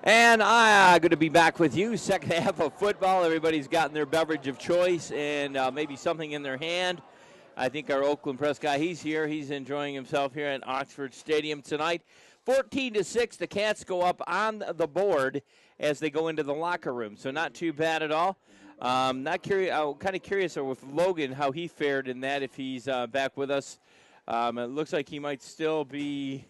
And I'm going to be back with you. Second half of football. Everybody's gotten their beverage of choice and maybe something in their hand. I think our Oakland Press guy, he's here. He's enjoying himself here at Oxford Stadium tonight. 14-6, the Cats go up on the board as they go into the locker room. So not too bad at all. Not curious. I'm kind of curious with Logan how he fared in that, if he's back with us. It looks like he might still be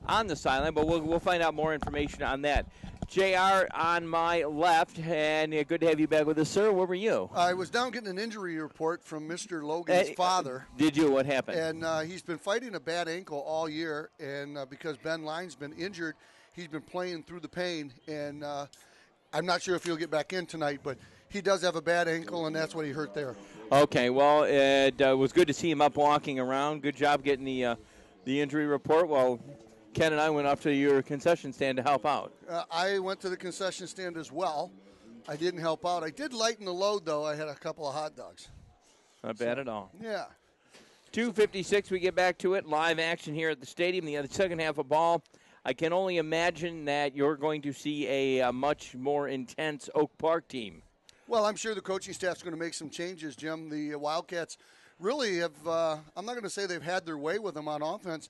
on the sideline, but we'll find out more information on that. JR on my left, and good to have you back with us, sir. Where were you? I was down getting an injury report from Mr. Logan's father. Did you? What happened? And he's been fighting a bad ankle all year, and because Ben Lyon's been injured, he's been playing through the pain, and I'm not sure if he'll get back in tonight, but he does have a bad ankle, and that's what he hurt there. Okay, well, it was good to see him up walking around. Good job getting the injury report. Well, Ken and I went up to your concession stand to help out. I went to the concession stand as well. I didn't help out. I did lighten the load, though. I had a couple of hot dogs. Not bad at all. Yeah. 2:56, we get back to it. Live action here at the stadium. The second half of ball. I can only imagine that you're going to see a much more intense Oak Park team. Well, I'm sure the coaching staff's going to make some changes, Jim. The Wildcats really have, I'm not going to say they've had their way with them on offense,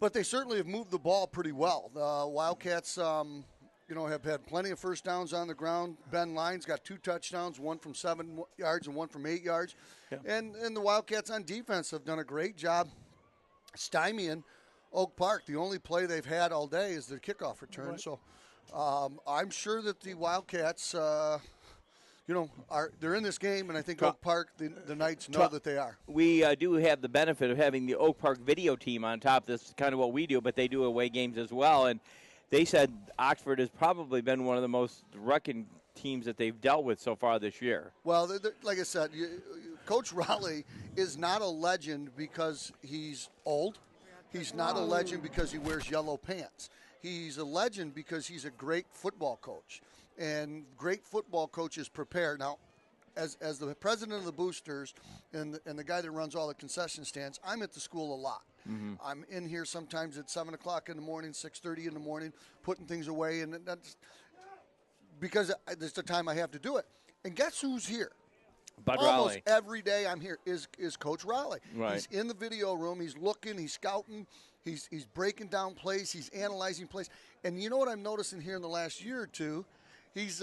but they certainly have moved the ball pretty well. The Wildcats, have had plenty of first downs on the ground. Ben Lyon's got 2 touchdowns, one from 7 yards and one from 8 yards. Yeah. And the Wildcats on defense have done a great job stymieing Oak Park. The only play they've had all day is their kickoff return. Right. So I'm sure that the Wildcats they're in this game, and I think Oak Park, the Knights know that they are. We do have the benefit of having the Oak Park video team on top. That's kind of what we do, but they do away games as well. And they said Oxford has probably been one of the most reckoned teams that they've dealt with so far this year. Well, like I said, Coach Raleigh is not a legend because he's old. He's not a legend because he wears yellow pants. He's a legend because he's a great football coach. And great football coaches prepare. Now, as the president of the Boosters and the guy that runs all the concession stands, I'm at the school a lot. Mm-hmm. I'm in here sometimes at 7 o'clock in the morning, 6:30 in the morning, putting things away. And that's because it's the time I have to do it. And guess who's here? Bud Almost Raleigh. every day I'm here is Coach Raleigh. Right. He's in the video room. He's looking. He's scouting. He's breaking down plays. He's analyzing plays. And you know what I'm noticing here in the last year or two? He's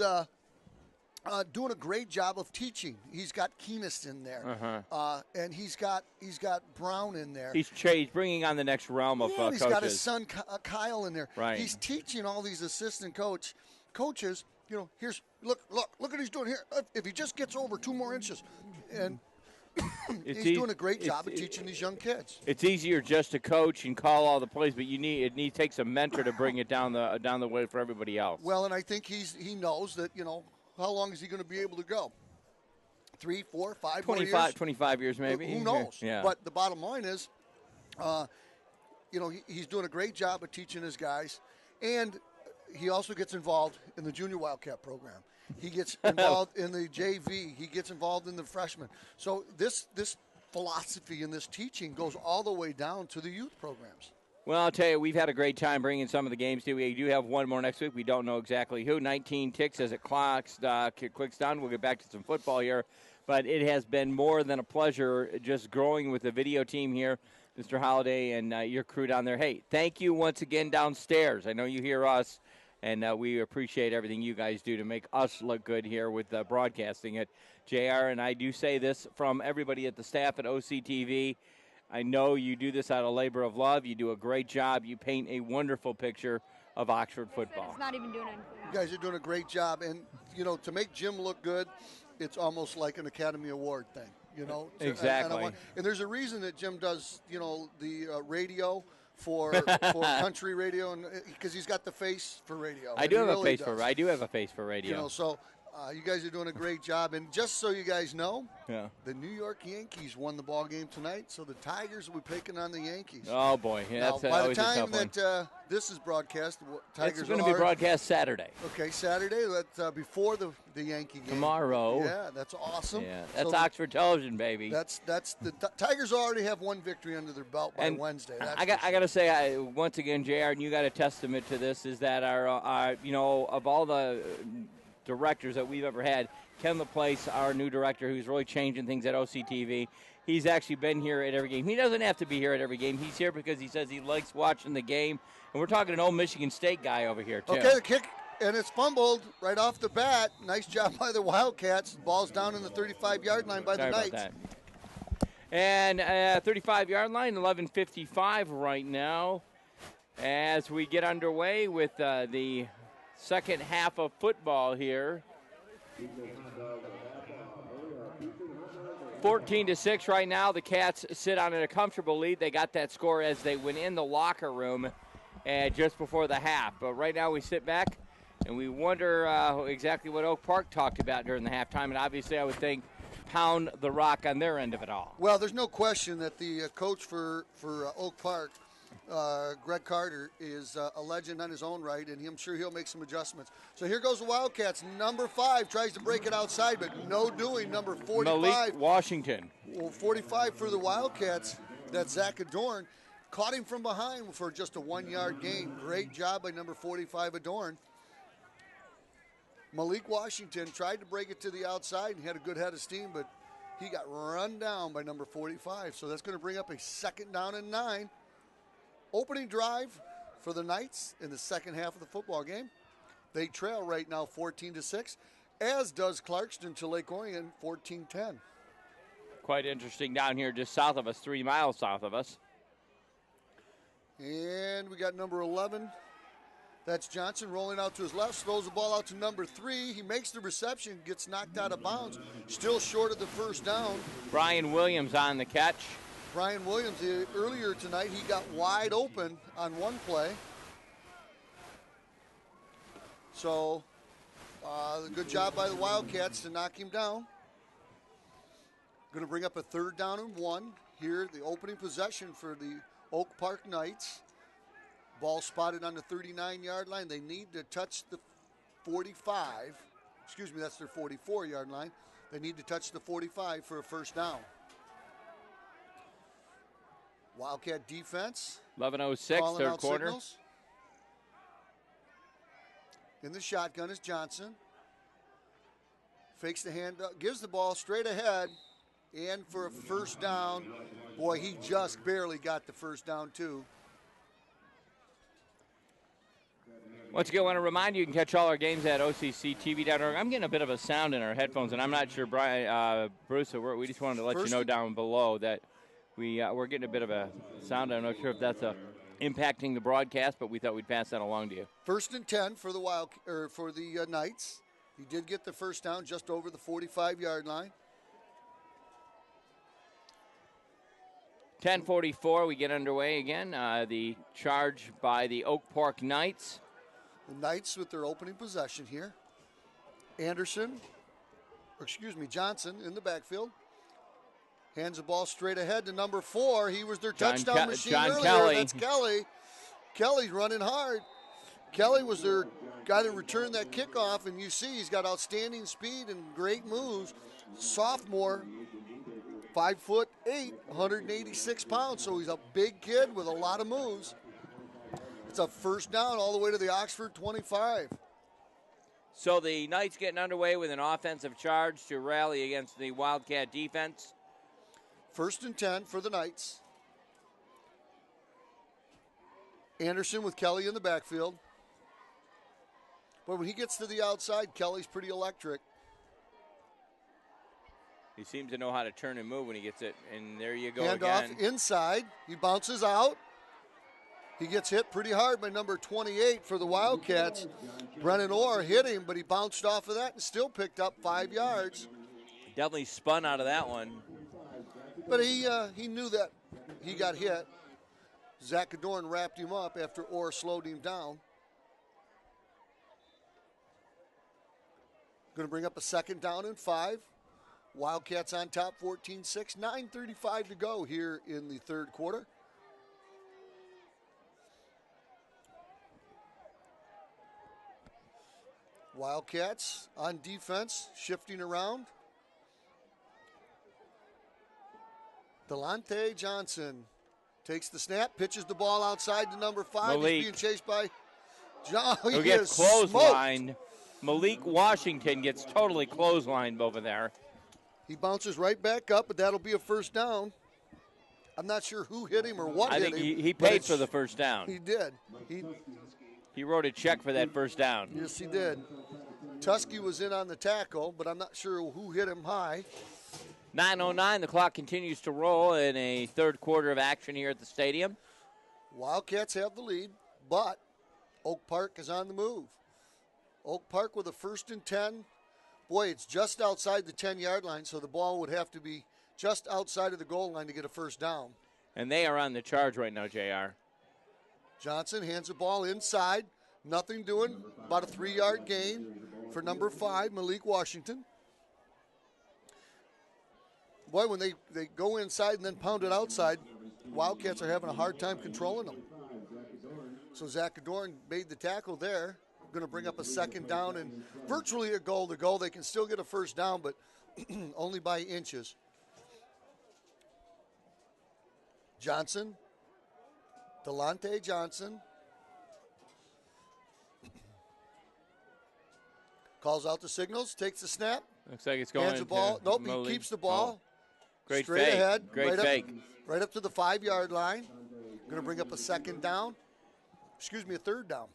doing a great job of teaching. He's got Keenest in there, and he's got Brown in there. He's bringing on the next realm of coaches. He's got his son Kyle in there. Right. He's teaching all these assistant coaches. Here's look what he's doing here. If he just gets over 2 more inches, and he's doing a great job of teaching these young kids. It's easier just to coach and call all the plays, but it takes a mentor to bring it down the way for everybody else. Well, and I think he knows that, how long is he going to be able to go? 3, 4, 5 25, more years? 25 years maybe. Who knows? Yeah. But the bottom line is, he's doing a great job of teaching his guys, and he also gets involved in the junior Wildcat program. He gets involved in the JV. He gets involved in the freshmen. So this philosophy and this teaching goes all the way down to the youth programs. Well, I'll tell you, we've had a great time bringing some of the games to you. We do have one more next week. We don't know exactly who. 19 ticks as it clicks down. We'll get back to some football here. But it has been more than a pleasure just growing with the video team here, Mr. Holliday, and your crew down there. Hey, thank you once again downstairs. I know you hear us. And we appreciate everything you guys do to make us look good here with broadcasting it. JR, and I do say this from everybody at the staff at OCTV. I know you do this out of labor of love. You do a great job. You paint a wonderful picture of Oxford football. It's not even doing anything. You guys are doing a great job. And, to make Jim look good, it's almost like an Academy Award thing, Exactly. And there's a reason that Jim does, the radio for country radio, and because he's got the face for radio. I do have a face for radio. So You guys are doing a great job. And just so you guys know, Yeah. the New York Yankees won the ball game tonight, so the Tigers will be picking on the Yankees. Oh, boy. Yeah, Now, that's by the always a time tough one. that this is broadcast, Tigers It's going to are be broadcast Saturday. Okay, Saturday. That's before the Yankee game. Tomorrow. Yeah, that's awesome. Yeah, that's So Oxford Television, baby. That's the Tigers already have one victory under their belt by Wednesday. That's I got to say, once again, JR, and you got a testament to this, is that our of all the directors that we've ever had, Ken LaPlace, our new director, who's really changing things at OCTV, he's actually been here at every game. He doesn't have to be here at every game. He's here because he says he likes watching the game. And we're talking an old Michigan State guy over here, too. Okay, the kick, and it's fumbled right off the bat. Nice job by the Wildcats. Ball's down in the 35-yard line by the Knights. About that. And 35-yard line, 11:55 right now, as we get underway with the second half of football here. 14-6 right now. The Cats sit on a comfortable lead. They got that score as they went in the locker room just before the half. But right now we sit back and we wonder exactly what Oak Park talked about during the halftime. And obviously I would think pound the rock on their end of it all. Well, there's no question that the coach for Oak Park, Greg Carter, is a legend on his own right, and I'm sure he'll make some adjustments. So here goes the Wildcats. Number 5 tries to break it outside, but no doing. Number 45. Malik Washington. Well, 45 for the Wildcats. That's Zach Adorn. Caught him from behind for just a 1-yard gain. Great job by number 45, Adorn. Malik Washington tried to break it to the outside and had a good head of steam, but he got run down by number 45. So that's going to bring up a 2nd down and 9. Opening drive for the Knights in the second half of the football game. They trail right now 14-6, as does Clarkston to Lake Orion 14-10. Quite interesting down here just south of us, 3 miles south of us. And we got number 11. That's Johnson rolling out to his left, throws the ball out to number 3. He makes the reception, gets knocked out of bounds, still short of the first down. Brian Williams on the catch. Brian Williams, earlier tonight, he got wide open on one play. So, good job by the Wildcats to knock him down. Going to bring up a 3rd down and 1. Here, the opening possession for the Oak Park Knights. Ball spotted on the 39-yard line. They need to touch the 45. Excuse me, that's their 44-yard line. They need to touch the 45 for a first down. Wildcat defense. 11:06, third quarter. Signals. In the shotgun is Johnson. Fakes the hand, gives the ball straight ahead, and for a first down. Boy, he just barely got the first down, too. Once again, I want to remind you, you can catch all our games at OCCTV.org. I'm getting a bit of a sound in our headphones, and I'm not sure, Bruce, we just wanted to let you know down below that we're getting a bit of a sound. I'm not sure if that's impacting the broadcast, but we thought we'd pass that along to you. 1st and 10 for the Knights. He did get the first down just over the 45-yard line. 10:44, we get underway again. The charge by the Oak Park Knights. The Knights with their opening possession here. Johnson in the backfield. Hands the ball straight ahead to number 4. He was their touchdown machine earlier. Kelly. That's Kelly. Kelly's running hard. Kelly was their guy to return that kickoff, and you see he's got outstanding speed and great moves. Sophomore, 5'8", 186 pounds, so he's a big kid with a lot of moves. It's a first down all the way to the Oxford 25. So the Knights getting underway with an offensive charge to rally against the Wildcat defense. 1st and 10 for the Knights. Anderson with Kelly in the backfield. But when he gets to the outside, Kelly's pretty electric. He seems to know how to turn and move when he gets it. And there you go Handoff again. inside. He bounces out. He gets hit pretty hard by number 28 for the Wildcats. Brennan Orr hit him, but he bounced off of that and still picked up 5 yards. Definitely spun out of that one. But he knew that he got hit. Zach Adorn wrapped him up after Orr slowed him down. Going to bring up a 2nd down and 5. Wildcats on top 14-6. 9:35 to go here in the third quarter. Wildcats on defense, shifting around. Delonte Johnson takes the snap, pitches the ball outside to number 5. Malik. He's being chased by John. Who gets clotheslined. Malik Washington gets totally clotheslined over there. He bounces right back up, but that'll be a first down. I'm not sure who hit him or what hit him. I think he paid for the first down. He did. He wrote a check for that first down. Yes, he did. Tusky was in on the tackle, but I'm not sure who hit him high. 9:09, the clock continues to roll in a third quarter of action here at the stadium. Wildcats have the lead, but Oak Park is on the move. Oak Park with a 1st and 10. Boy, it's just outside the 10-yard line, so the ball would have to be just outside of the goal line to get a first down. And they are on the charge right now, JR. Johnson hands the ball inside. Nothing doing. About a 3-yard gain for number 5, Malik Washington. Boy, when they go inside and then pound it outside, Wildcats are having a hard time controlling them. So Zach Adorn made the tackle there. Going to bring up a 2nd down and virtually a goal to go. They can still get a first down, but only by inches. Johnson, Delonte Johnson. Calls out the signals, takes the snap. Looks like it's going hands the ball. Nope, he keeps the ball. Great straight fake. ahead. Great fake. Right up to the 5-yard line. Going to bring up a 2nd down. Excuse me, a 3rd down.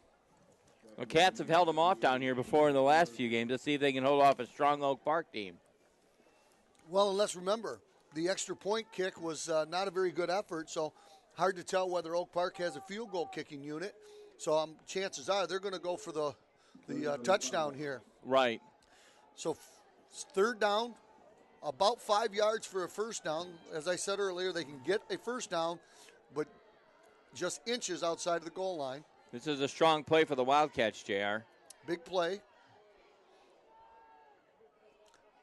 Well, Cats have held them off down here before in the last few games. Let's see if they can hold off a strong Oak Park team. Well, and let's remember, the extra point kick was not a very good effort, so hard to tell whether Oak Park has a field goal kicking unit. So chances are they're going to go for the touchdown here. Right. So 3rd down, about 5 yards for a first down. As I said earlier, they can get a first down, but just inches outside of the goal line. This is a strong play for the Wildcats, JR. Big play.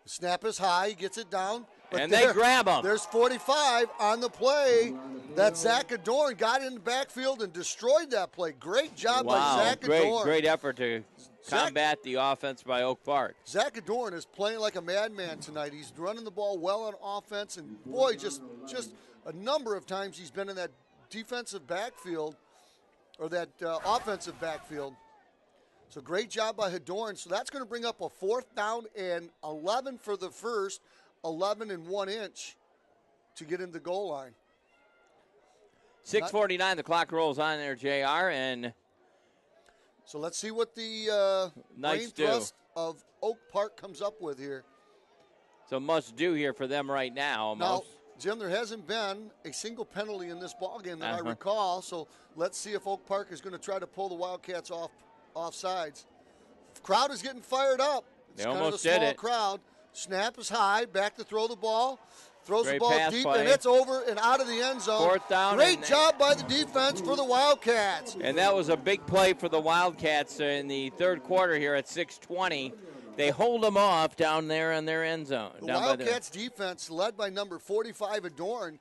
The snap is high. He gets it down. And they grab him. There's 45 on the play. That Zach Adorn got in the backfield and destroyed that play. Great job by Zach Adorn. Great effort to combat the offense by Oak Park. Zach Adorn is playing like a madman tonight. He's running the ball well on offense, and boy, just a number of times he's been in that defensive backfield or that offensive backfield. So great job by Adorn. So that's going to bring up a 4th down and 11 for the first, 11 and 1 inch to get in the goal line. 6:49, the clock rolls on there, JR, and so let's see what the brain Knights do. thrust of Oak Park comes up with here. It's a must-do here for them right now, almost. Now, Jim, there hasn't been a single penalty in this ballgame that I recall, so let's see if Oak Park is going to try to pull the Wildcats off sides. Crowd is getting fired up. It's They kind almost of a did small it. crowd. Snap is high, back to throw the ball. Throws Great the ball pass deep, play. and it's over and out of the end zone. 4th down. Great job by the defense for the Wildcats. And that was a big play for the Wildcats in the third quarter here at 6:20. They hold them off down there in their end zone. The Wildcats defense, led by number 45, Adorn,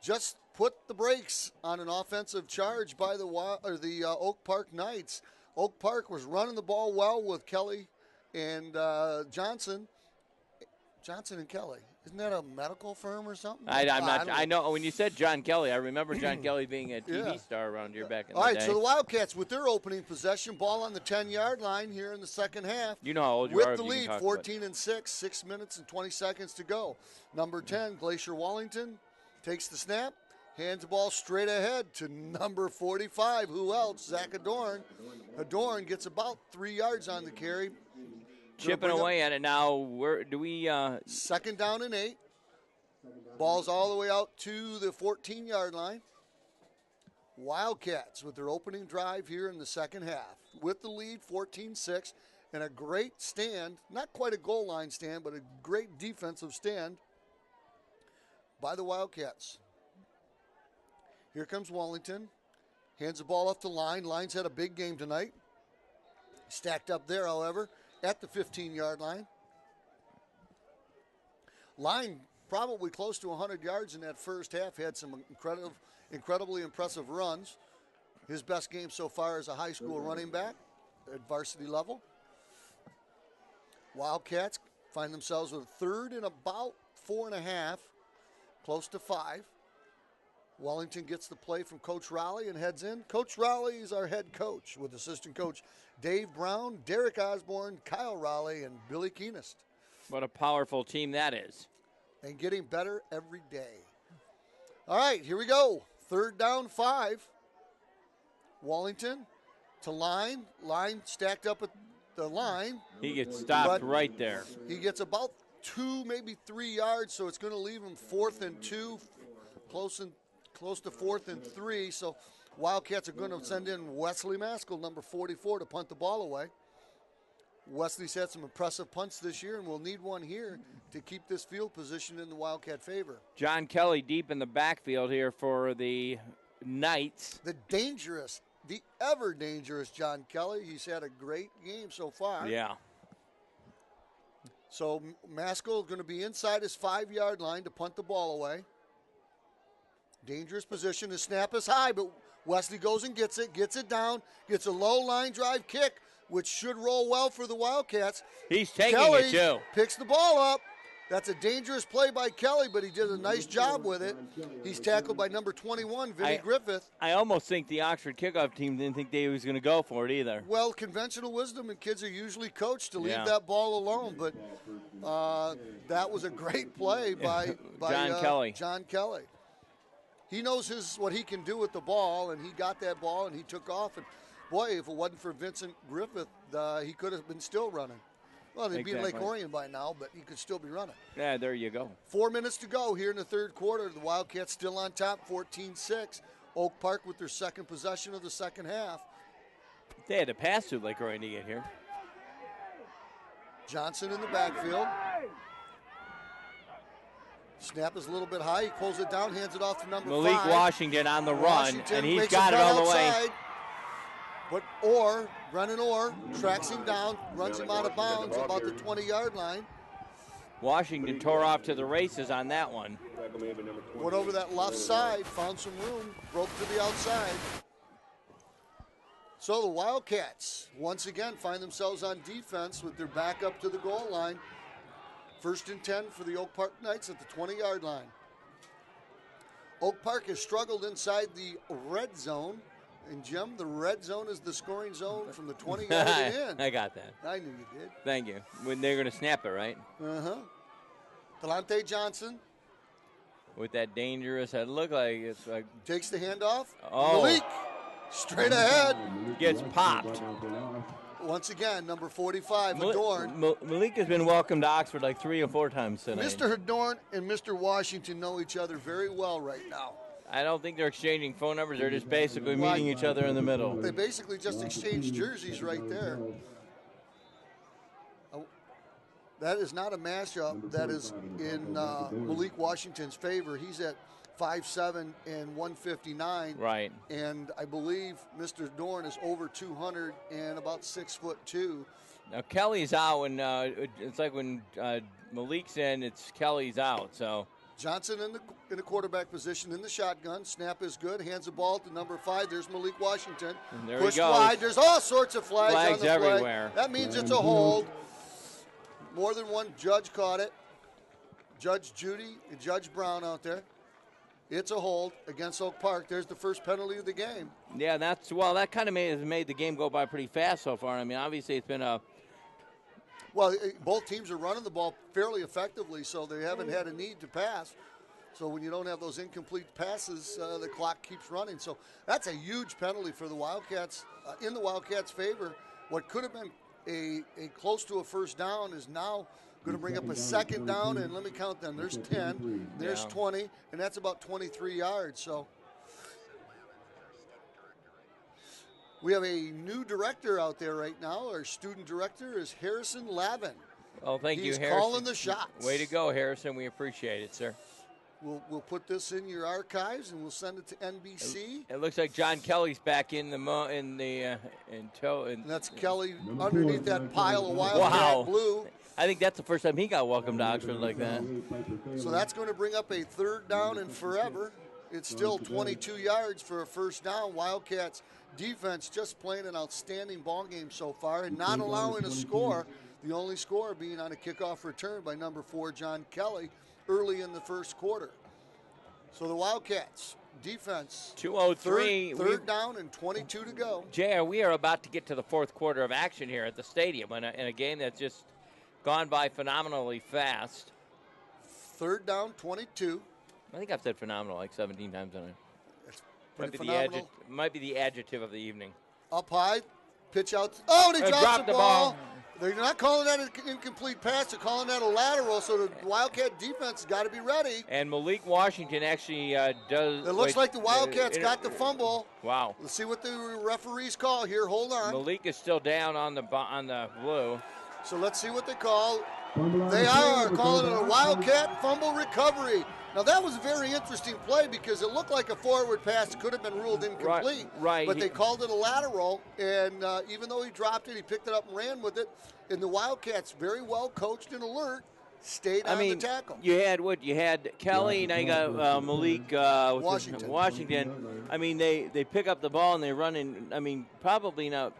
just put the brakes on an offensive charge by the Oak Park Knights. Oak Park was running the ball well with Kelly and Johnson and Kelly. Isn't that a medical firm or something? I know when you said John Kelly, I remember John Kelly being a TV star around here back in the day. All right, so the Wildcats with their opening possession, ball on the 10-yard line here in the second half. You know how old you with are. With the lead, 14-6, 6 minutes and 20 seconds to go. Number 10, Glacier Wallington, takes the snap, hands the ball straight ahead to number 45. Who else? Zach Adorn. Adorn gets about 3 yards on the carry. Chipping away at it now. Where do we? 2nd down and 8. Ball's all the way out to the 14-yard line. Wildcats with their opening drive here in the second half. With the lead, 14-6, and a great stand. Not quite a goal line stand, but a great defensive stand by the Wildcats. Here comes Wallington. Hands the ball off the line. Line's had a big game tonight. Stacked up there, however. at the 15-yard line. Line probably close to 100 yards in that first half. Had some incredibly impressive runs. His best game so far as a high school running back at varsity level. Wildcats find themselves with a third and about 4.5, close to 5. Wellington gets the play from Coach Raleigh and heads in. Coach Raleigh is our head coach with assistant coach Dave Brown, Derek Osborne, Kyle Raleigh, and Billy Keenest. What a powerful team that is. And getting better every day. All right, here we go. 3rd down, 5. Wallington to line. Line stacked up at the line. He gets stopped right there. He gets about 2, maybe 3 yards, so it's going to leave him 4th and 2, close to 4th and 3. So Wildcats are going to send in Wesley Maskell, number 44, to punt the ball away. Wesley's had some impressive punts this year, and we'll need one here to keep this field position in the Wildcat favor. John Kelly deep in the backfield here for the Knights. The ever dangerous John Kelly. He's had a great game so far. Yeah. So Maskell is going to be inside his 5-yard line to punt the ball away. Dangerous position. The snap is high, but Wesley goes and gets it down, gets a low line drive kick, which should roll well for the Wildcats. He's taking Kelly it, too. Picks the ball up. That's a dangerous play by Kelly, but he did a nice job with it. He's tackled by number 21, Vinny Griffith. I almost think the Oxford kickoff team didn't think they was going to go for it either. Well, conventional wisdom, and kids are usually coached to leave that ball alone, but that was a great play by John Kelly. He knows what he can do with the ball, and he got that ball, and he took off. And, boy, if it wasn't for Vincent Griffith, he could have been still running. Well, they'd be in Lake Orion by now, but he could still be running. Yeah, there you go. 4 minutes to go here in the 3rd quarter. The Wildcats still on top, 14-6. Oak Park with their second possession of the second half. They had to pass through Lake Orion to get here. Johnson in the backfield. Snap is a little bit high. He pulls it down, hands it off to number 5. Malik Washington on the run, and he's got it all the way. But Brennan Orr tracks him down, runs him out of bounds about the 20-yard line. Washington tore off to the races on that one. Went over that left side, found some room, broke to the outside. So the Wildcats, once again, find themselves on defense with their back up to the goal line. 1st and 10 for the Oak Park Knights at the 20-yard line. Oak Park has struggled inside the red zone. And, Jim, the red zone is the scoring zone from the 20-yard in. I got that. I knew you did. Thank you. When they're going to snap it, right? Uh-huh. Delonte Johnson. With that dangerous, it looked like it's like. Takes the handoff. Oh. Malik, straight ahead. Gets popped. Once again, number 45, Adorn. Malik has been welcomed to Oxford like 3 or 4 times tonight. Mr. Adorn and Mr. Washington know each other very well right now. I don't think they're exchanging phone numbers. They're just basically meeting each other in the middle. They basically just exchanged jerseys right there. That is not a mashup. That is in Malik Washington's favor. He's at 5'7" and 159. Right. And I believe Mr. Dorn is over 200 and about 6'2". Now Kelly's out, and it's like when Malik's in, it's Kelly's out. So Johnson in the quarterback position in the shotgun. Snap is good. Hands the ball to number 5. There's Malik Washington. And there Pushed he goes. wide. There's all sorts of flags on the play. Everywhere. That means it's a hold. More than one judge caught it. Judge Judy and Judge Brown out there. It's a hold against Oak Park. There's the first penalty of the game. Yeah, that kind of made the game go by pretty fast so far. I mean, obviously it's been a. Well, both teams are running the ball fairly effectively, so they haven't had a need to pass. So when you don't have those incomplete passes, the clock keeps running. So that's a huge penalty for the Wildcats, in the Wildcats' favor. What could have been a close to a first down is now going to bring up a second down, and let me count them. There's 10, there's 20, and that's about 23 yards. So we have a new director out there right now. Our student director is Harrison Lavin. Oh, thank you, Harrison. He's calling the shots. Way to go, Harrison. We appreciate it, sir. We'll put this in your archives and we'll send it to NBC. It looks like John Kelly's back in the And that's Kelly underneath that pile of Wildcat blue. I think that's the first time he got welcomed to Oxford like that. So that's going to bring up a 3rd down and forever. It's still 22 yards for a first down. Wildcats defense just playing an outstanding ball game so far and not allowing a score. The only score being on a kickoff return by number 4, John Kelly, early in the first quarter. So the Wildcats defense, 2:03. Third down and 22 to go. JR, we are about to get to the 4th quarter of action here at the stadium in a game that's just gone by phenomenally fast. 3rd down, 22. I think I've said phenomenal like 17 times on it. It's pretty phenomenal. Might be the adjective of the evening. Up high, pitch out. Oh, and he dropped the ball. They're not calling that an incomplete pass. They're calling that a lateral, so the Wildcat defense has got to be ready. And Malik Washington actually does. It looks like the Wildcats got the fumble. Wow. Let's see what the referees call here. Hold on. Malik is still down on the blue. So let's see what they call. They are calling it a Wildcat fumble recovery. Now, that was a very interesting play because it looked like a forward pass could have been ruled incomplete. Right. But they called it a lateral, and even though he dropped it, he picked it up and ran with it. And the Wildcats, very well coached and alert, stayed on the tackle. You had what? You had Kelly, now you got Malik Washington. I mean, they pick up the ball and they run in. I mean, probably not.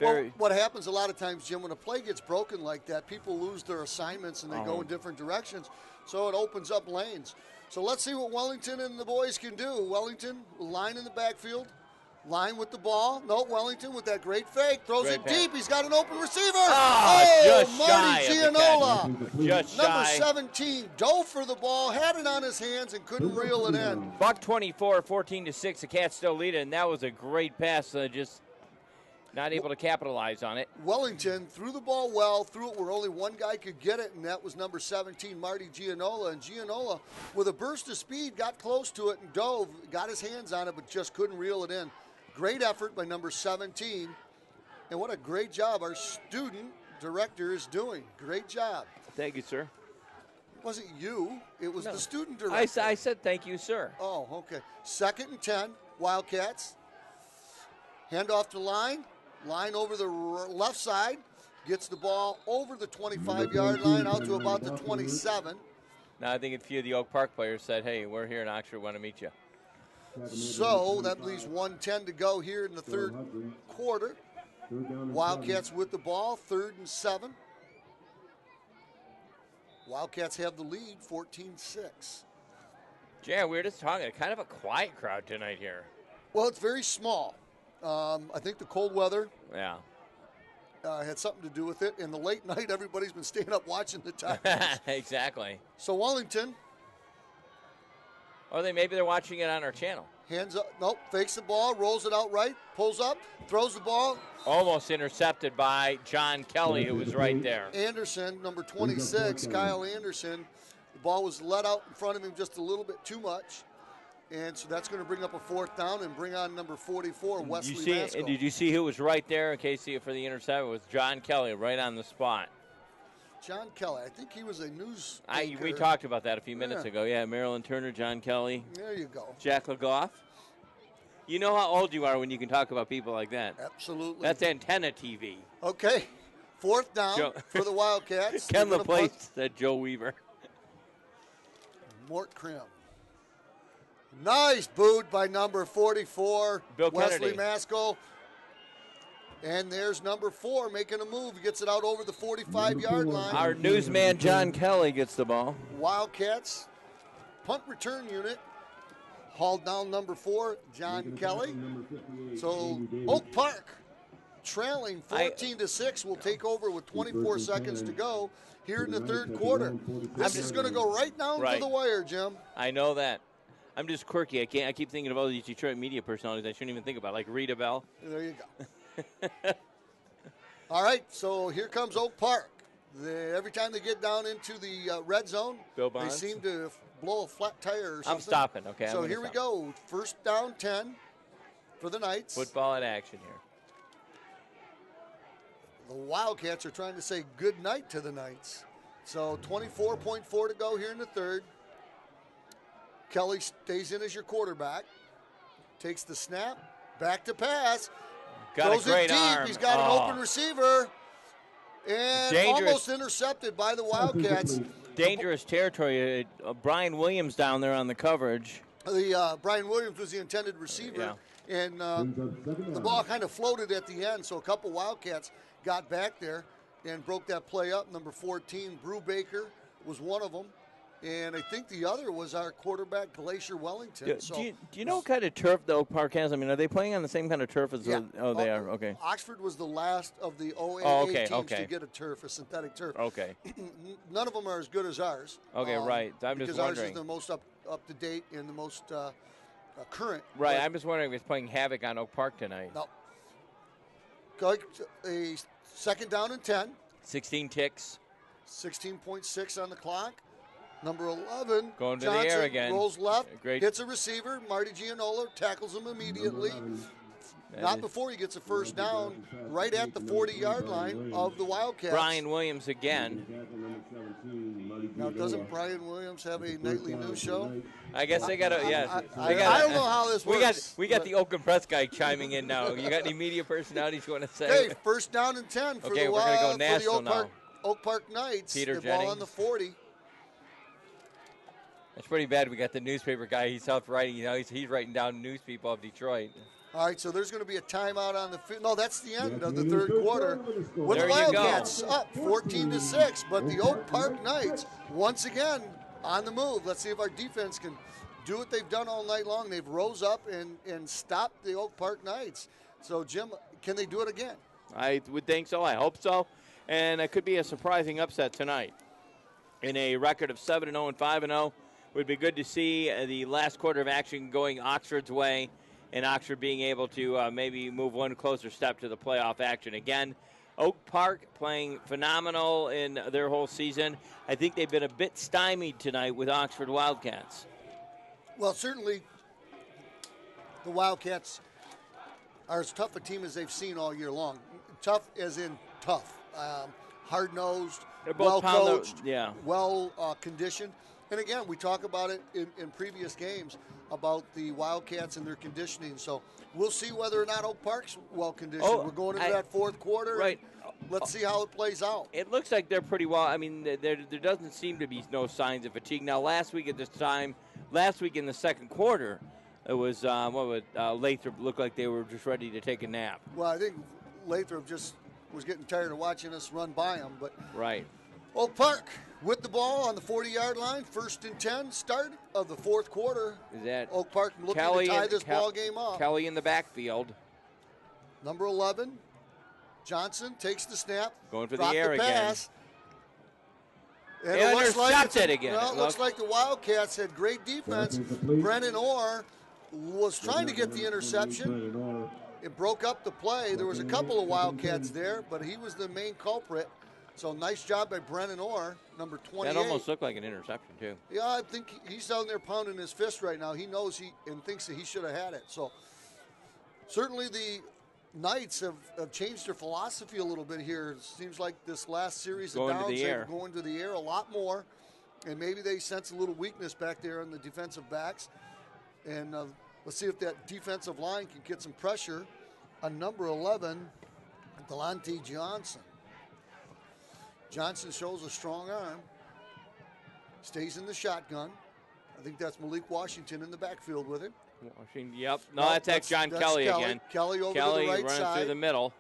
Well, what happens a lot of times, Jim, when a play gets broken like that, people lose their assignments and they go in different directions. So it opens up lanes. So let's see what Wellington and the boys can do. Wellington, line in the backfield, line with the ball. No, Wellington with that great fake. Throws it deep. He's got an open receiver. Just Marty Gianola. Just Number 17 dove for the ball, had it on his hands, and couldn't reel it in. Buck 24, 14-6. The Cats still lead it, and that was a great pass. Just not able to capitalize on it. Wellington threw the ball well, threw it where only one guy could get it, and that was number 17, Marty Gianola. And Gianola, with a burst of speed, got close to it and dove, got his hands on it, but just couldn't reel it in. Great effort by number 17. And what a great job our student director is doing. Great job. Thank you, sir. It wasn't you. It was the student director. I said thank you, sir. Oh, okay. 2nd and 10, Wildcats. Hand off to line. Line over the left side, gets the ball over the 25-yard line out to about the 27. Now I think a few of the Oak Park players said, hey, we're here in Oxford, want to meet you. So that leaves 1:10 to go here in the 3rd quarter. Wildcats with the ball, 3rd and 7. Wildcats have the lead, 14-6. Yeah, we were just talking, kind of a quiet crowd tonight here. Well, it's very small. I think the cold weather had something to do with it. And the late night, everybody's been staying up watching the Tigers. Exactly. So Wellington. Or maybe they're watching it on our channel. Hands up. Nope. Fakes the ball. Rolls it out right. Pulls up. Throws the ball. Almost intercepted by John Kelly, who was right there. Anderson, number 26, Kyle Anderson. The ball was let out in front of him just a little bit too much. And so that's going to bring up a 4th down and bring on number 44, Wesley Maskell. Did you see who was right there in case for the interception? It was John Kelly right on the spot. John Kelly. I think he was a news. We talked about that a few minutes ago. Yeah, Marilyn Turner, John Kelly. There you go. Jack LeGoff. You know how old you are when you can talk about people like that. Absolutely. That's antenna TV. Okay. 4th down for the Wildcats. Ken LaPlace said Joe Weaver. Mort Krim. Nice boot by number 44, Bill Wesley Kennedy. Maskell. And there's number 4 making a move. He gets it out over the 45-yard line. Our newsman John Kelly gets the ball. Wildcats punt return unit. Hauled down number 4, John Kelly. So Oak Park trailing 14-6 will take over with 24 seconds to go here in the 3rd quarter. This is going to go right down to the wire, Jim. I know that. I'm just quirky. I keep thinking of all these Detroit media personalities I shouldn't even think about, like Rita Bell. There you go. All right, so here comes Oak Park. Every time they get down into the red zone, they seem to blow a flat tire or something. I'm stopping, okay. So here we go. 1st down 10 for the Knights. Football in action here. The Wildcats are trying to say good night to the Knights. So 24.4 to go here in the 3rd. Kelly stays in as your quarterback. Takes the snap. Back to pass. Got Throws a great it deep. arm. He's got an open receiver. And Dangerous. almost intercepted by the Wildcats. Dangerous territory. Brian Williams down there on the coverage. Brian Williams was the intended receiver. Yeah. And the ball kind of floated at the end, so a couple Wildcats got back there and broke that play up. Number 14, Brubaker, was one of them. And I think the other was our quarterback, Glacier Wellington. Do you know what kind of turf the Oak Park has? I mean, are they playing on the same kind of turf as Yeah. they are? Okay. Oxford was the last of the OAA teams okay. to get a synthetic turf. Okay. None of them are as good as ours. Okay, right. I'm just because wondering. ours is the most up to date and the most current. Right, But I'm just wondering if it's playing havoc on Oak Park tonight. No. A second down and 10. 16 ticks. 16.6 on the clock. Number 11, Going to Johnson, the air again. rolls left, Great. hits a receiver. Marty Gianola tackles him immediately. Not before he gets a first down, right at the 40-yard line of the Wildcats. Brian Williams again. Now, doesn't Brian Williams have a nightly news show? I guess they got to, yeah. I don't know how this works. We got the Oakland Press guy chiming in now. You got any media personalities you want to say? Hey, first down and 10 for Okay, the we're gonna go for national the Oak Park Knights. Peter the Jennings. ball on the 40. It's pretty bad. We got the newspaper guy. He's self-writing. You know, he's writing down news people of Detroit. All right, so there's going to be a timeout on the field. No, that's the end of the third quarter. With There the you go. Wildcats up 14-6, but the Oak Park Knights once again on the move. Let's see if our defense can do what they've done all night long. They've rose up and stopped the Oak Park Knights. So, Jim, can they do it again? I would think so. I hope so. And it could be a surprising upset tonight. In a record of 7-0 and 5-0, would be good to see the last quarter of action going Oxford's way, and Oxford being able to maybe move one closer step to the playoff action. Again, Oak Park playing phenomenal in their whole season. I think they've been a bit stymied tonight with Oxford Wildcats. Well, certainly the Wildcats are as tough a team as they've seen all year long. Tough as in tough. Hard-nosed, well-coached, well-conditioned. And again, we talk about it in previous games about the Wildcats and their conditioning. So we'll see whether or not Oak Park's well-conditioned. We're going into that fourth quarter. Right. Let's see how it plays out. It looks like they're pretty well. I mean, there doesn't seem to be no signs of fatigue. Now, last week in the second quarter, it was, Lathrop looked like they were just ready to take a nap. Well, I think Lathrop just was getting tired of watching us run by him. But right. Oak Park with the ball on the 40-yard line, 1st and 10, start of the fourth quarter. Is that Oak Park looking to tie this ball game up. Kelly in the backfield. Number 11, Johnson takes the snap. Going for the air again. And it looks like it again. Well, it looks like the Wildcats had great defense. Brennan Orr was trying to get the interception. It broke up the play. There was a couple of Wildcats there, but he was the main culprit. So nice job by Brennan Orr, number 28. That almost looked like an interception, too. Yeah, I think he's down there pounding his fist right now. He knows and thinks that he should have had it. So certainly the Knights have changed their philosophy a little bit here. It seems like this last series of downs, they're going to the air a lot more. And maybe they sense a little weakness back there on the defensive backs. And let's see if that defensive line can get some pressure on number 11, Delonte Johnson. Johnson shows a strong arm. Stays in the shotgun. I think that's Malik Washington in the backfield with him. Yep. No, that's John Kelly again. Kelly over to the right running side. Through the middle.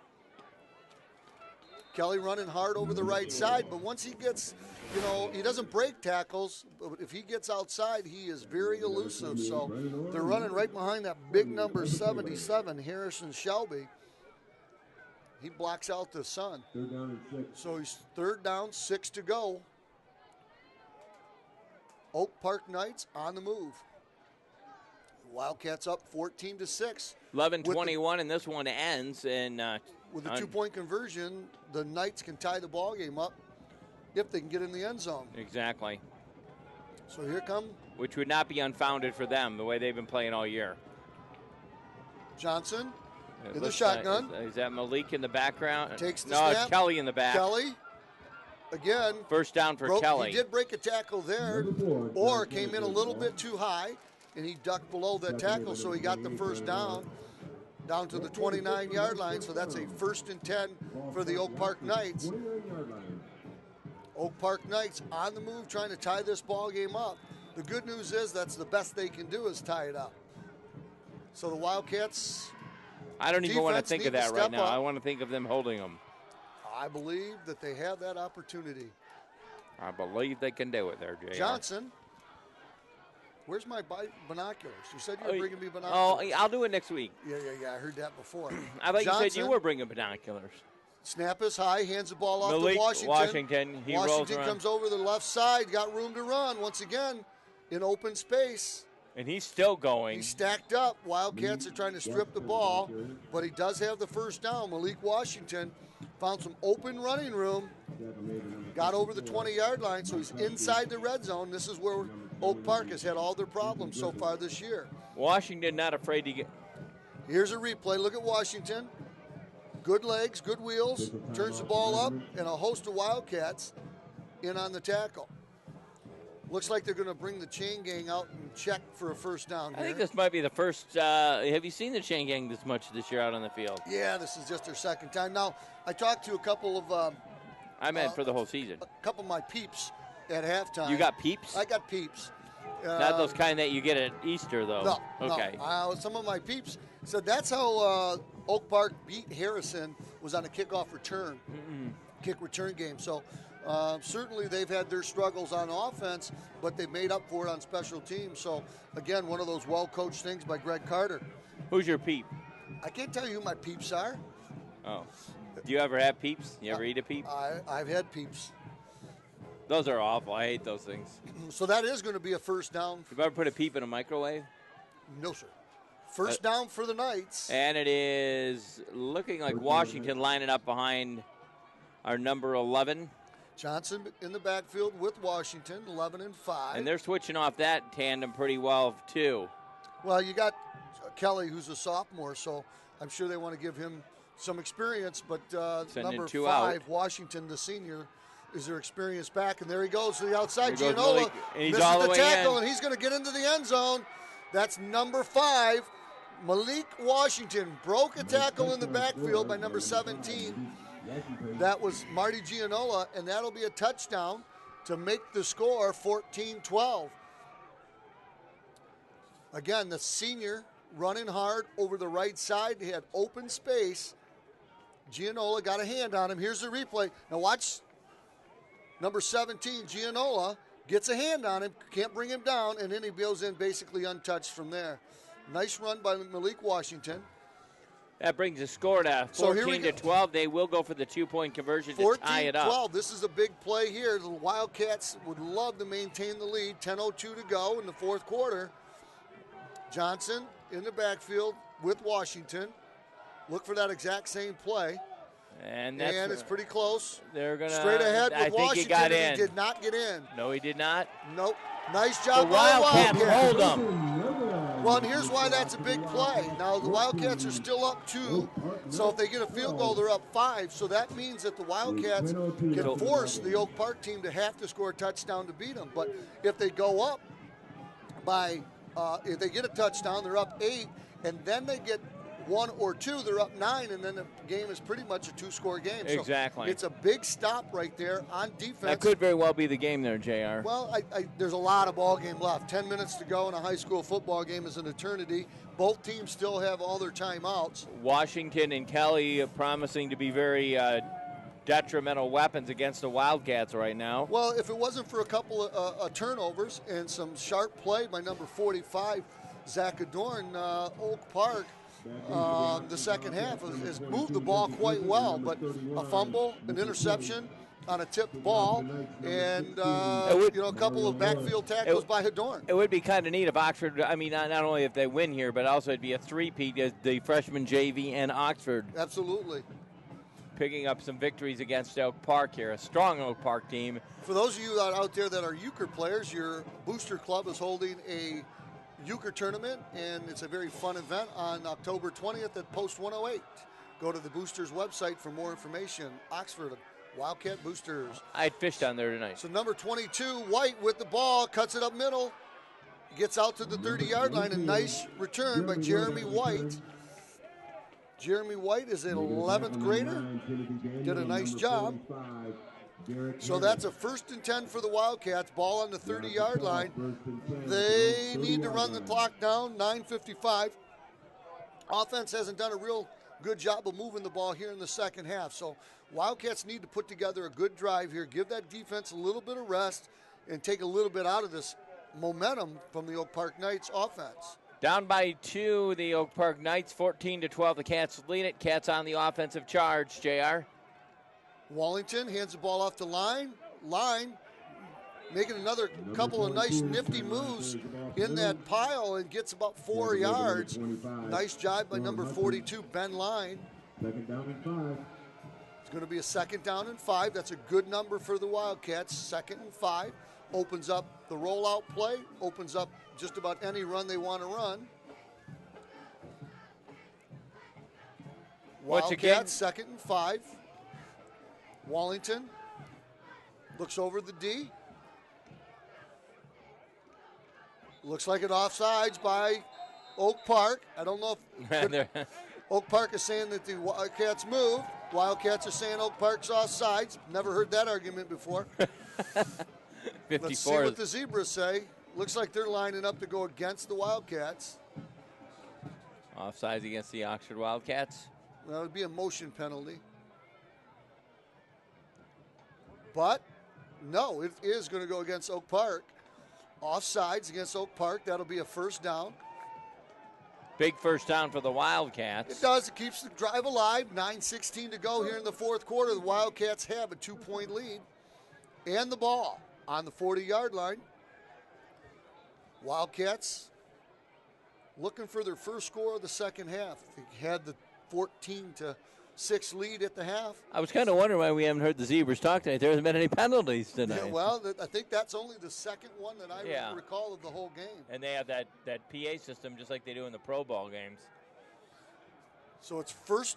Kelly running hard over the right side, but once he gets, he doesn't break tackles, but if he gets outside, he is very elusive. So they're running right behind that big number 77, Harrison Shelby. He blocks out the sun. So he's 3rd down, 6 to go. Oak Park Knights on the move. Wildcats up 14-6. 11-21, and this one ends. And with a 2-point conversion, the Knights can tie the ball game up if they can get in the end zone. Exactly. So here come. Which would not be unfounded for them, the way they've been playing all year. Johnson in the shotgun. Is that Malik in the background? Takes the snap. snap. Kelly in the back. Kelly again, First down for Kelly. He did break a tackle there, or came in a little bit too high, and he ducked below that tackle, so he got the first down to the 29-yard line. So that's a 1st and 10 for the Oak Park Knights. Oak Park Knights on the move, trying to tie this ball game up. The good news is that's the best they can do is tie it up. So the Wildcats, I don't even want to think of that right now. Up. I want to think of them holding them. I believe that they have that opportunity. I believe they can do it there, Jay. Johnson, where's my binoculars? You said you were bringing me binoculars. Oh, I'll do it next week. Yeah. I heard that before. I thought you said you were bringing binoculars. Snap is high, hands the ball off Malik to Washington. Washington comes over the left side, got room to run once again in open space. And he's still going. He's stacked up. Wildcats are trying to strip the ball, but he does have the first down. Malik Washington found some open running room, got over the 20-yard line, so he's inside the red zone. This is where Oak Park has had all their problems so far this year. Washington not afraid to get. Here's a replay. Look at Washington. Good legs, good wheels, turns the ball up, and a host of Wildcats in on the tackle. Looks like they're going to bring the chain gang out and check for a first down here. I think this might be the first. Have you seen the chain gang this much this year out on the field? Yeah, this is just their second time. Now, I talked to a couple of. I meant for the whole season. A couple of my peeps at halftime. You got peeps? I got peeps. Not those kind that you get at Easter, though. No. Okay. No. Some of my peeps said that's how Oak Park beat Harrison was on a kickoff return, kick return game. So certainly they've had their struggles on offense, but they've made up for it on special teams. So, again, one of those well-coached things by Greg Carter. Who's your peep? I can't tell you who my peeps are. Oh. Do you ever have peeps? You ever eat a peep? I've had peeps. Those are awful. I hate those things. So that is going to be a first down. You've ever put a peep in a microwave? No, sir. First down for the Knights. And it is looking like Washington lining up behind our number 11. Johnson in the backfield with Washington, 11 and 5. And they're switching off that tandem pretty well, too. Well, you got Kelly, who's a sophomore, so I'm sure they want to give him some experience. But number 5, out. Washington, the senior, is their experience back. And there he goes to the outside. Gianola misses the tackle, and he's going to get into the end zone. That's number 5. Malik Washington broke a tackle in the backfield by number 17. That was Marty Gianola, and that'll be a touchdown to make the score 14-12. Again, the senior running hard over the right side. He had open space. Gianola got a hand on him. Here's the replay. Now watch number 17, Gianola, gets a hand on him, can't bring him down, and then he goes in basically untouched from there. Nice run by Malik Washington. That brings the score to 14-12. They will go for the 2-point conversion to tie it up. 14-12. This is a big play here. The Wildcats would love to maintain the lead. 10:02 to go in the fourth quarter. Johnson in the backfield with Washington. Look for that exact same play. And it's pretty close. They're gonna straight ahead with Washington. He got in. He did not get in. No, he did not. Nope. Nice job the by the Wildcats. Wildcats. Hold them. Well, and here's why that's a big play. Now, the Wildcats are still up 2, so if they get a field goal, they're up 5. So that means that the Wildcats can force the Oak Park team to have to score a touchdown to beat them. But if they go up by, if they get a touchdown, they're up 8, and then they get 1 or 2, they're up 9, and then the game is pretty much a 2-score game. Exactly. So it's a big stop right there on defense. That could very well be the game there, JR. Well, there's a lot of ball game left. 10 minutes to go in a high school football game is an eternity. Both teams still have all their timeouts. Washington and Kelly promising to be very detrimental weapons against the Wildcats right now. Well, if it wasn't for a couple of turnovers and some sharp play by number 45, Zach Adorn, Oak Park, the second half has moved the ball quite well, but a fumble, an interception on a tipped ball, and a couple of backfield tackles by Adorn. It would be kind of neat if Oxford, I mean, not only if they win here, but also it'd be a three-peat as the freshman JV and Oxford. Absolutely. Picking up some victories against Oak Park here, a strong Oak Park team. For those of you out there that are euchre players, your booster club is holding a euchre tournament, and it's a very fun event on October 20th at Post 108. Go to the Boosters website for more information. Oxford Wildcat boosters. I fished on there tonight. So number 22, White with the ball, cuts it up middle, gets out to the 30-yard line. A nice return by Jeremy White. Jeremy White is an 11th grader. Did a nice job. So that's a 1st and 10 for the Wildcats. Ball on the 30-yard line. They need to run the clock down, 9:55. Offense hasn't done a real good job of moving the ball here in the second half. So Wildcats need to put together a good drive here, give that defense a little bit of rest, and take a little bit out of this momentum from the Oak Park Knights offense. Down by 2, the Oak Park Knights, 14-12. The Cats lead it. Cats on the offensive charge, JR. Wallington hands the ball off the line, making another couple of nice nifty moves in that pile and gets about 4 yards. Nice job by number 42, Ben Line. Second down and 5. It's going to be a 2nd down and 5. That's a good number for the Wildcats. 2nd and 5. Opens up the rollout play, opens up just about any run they want to run. Wildcats, 2nd and 5. Wallington looks over the D. Looks like an offsides by Oak Park. I don't know if Oak Park is saying that the Wildcats moved. Wildcats are saying Oak Park's offsides. Never heard that argument before. 54. Let's see what the Zebras say. Looks like they're lining up to go against the Wildcats. Offsides against the Oxford Wildcats. That would be a motion penalty. But, no, it is going to go against Oak Park. Offsides against Oak Park. That'll be a 1st down. Big 1st down for the Wildcats. It does. It keeps the drive alive. 9:16 to go here in the 4th quarter. The Wildcats have a 2-point lead. And the ball on the 40-yard line. Wildcats looking for their first score of the second half. They had the 14-6 lead at the half. I was kind of wondering why we haven't heard the Zebras talk tonight. There hasn't been any penalties tonight. Yeah, well, I think that's only the second one that I recall of the whole game. And they have that PA system just like they do in the Pro Bowl games. So it's first.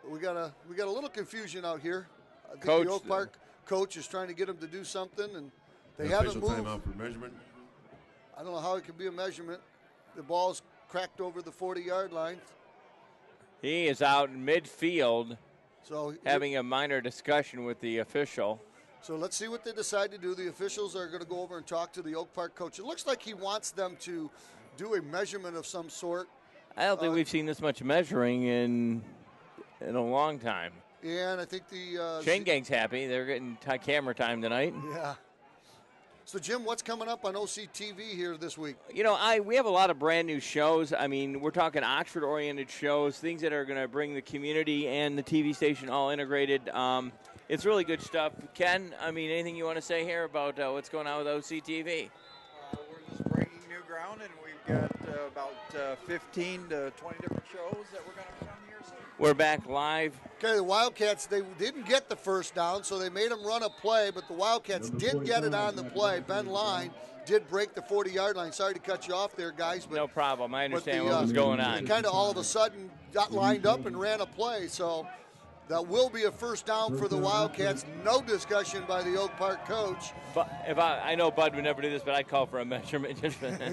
We got a little confusion out here. I think Coach, the Oak Park coach is trying to get them to do something, and they Official haven't moved. timeout for measurement. I don't know how it could be a measurement. The ball's cracked over the 40-yard line. He is out in midfield So having a minor discussion with the official. So let's see what they decide to do. The officials are going to go over and talk to the Oak Park coach. It looks like he wants them to do a measurement of some sort. I don't think we've seen this much measuring in a long time. And I think the Chain Gang's happy. They're getting camera time tonight. Yeah. So, Jim, what's coming up on OCTV here this week? You know, we have a lot of brand new shows. I mean, we're talking Oxford-oriented shows, things that are going to bring the community and the TV station all integrated. It's really good stuff. Ken, I mean, anything you want to say here about what's going on with OCTV? We're just breaking new ground, and we've got about 15 to 20 different shows that we're going to run here soon. We're back live. Okay, the Wildcats, they didn't get the first down, so they made them run a play, but the Wildcats did get it on the play. Ben Line did break the 40-yard line. Sorry to cut you off there, guys. But, no problem. I understand what was going on. They kind of all of a sudden got lined up and ran a play, so that will be a first down for the Wildcats. No discussion by the Oak Park coach. But if I know Bud would never do this, but I'd call for a measurement.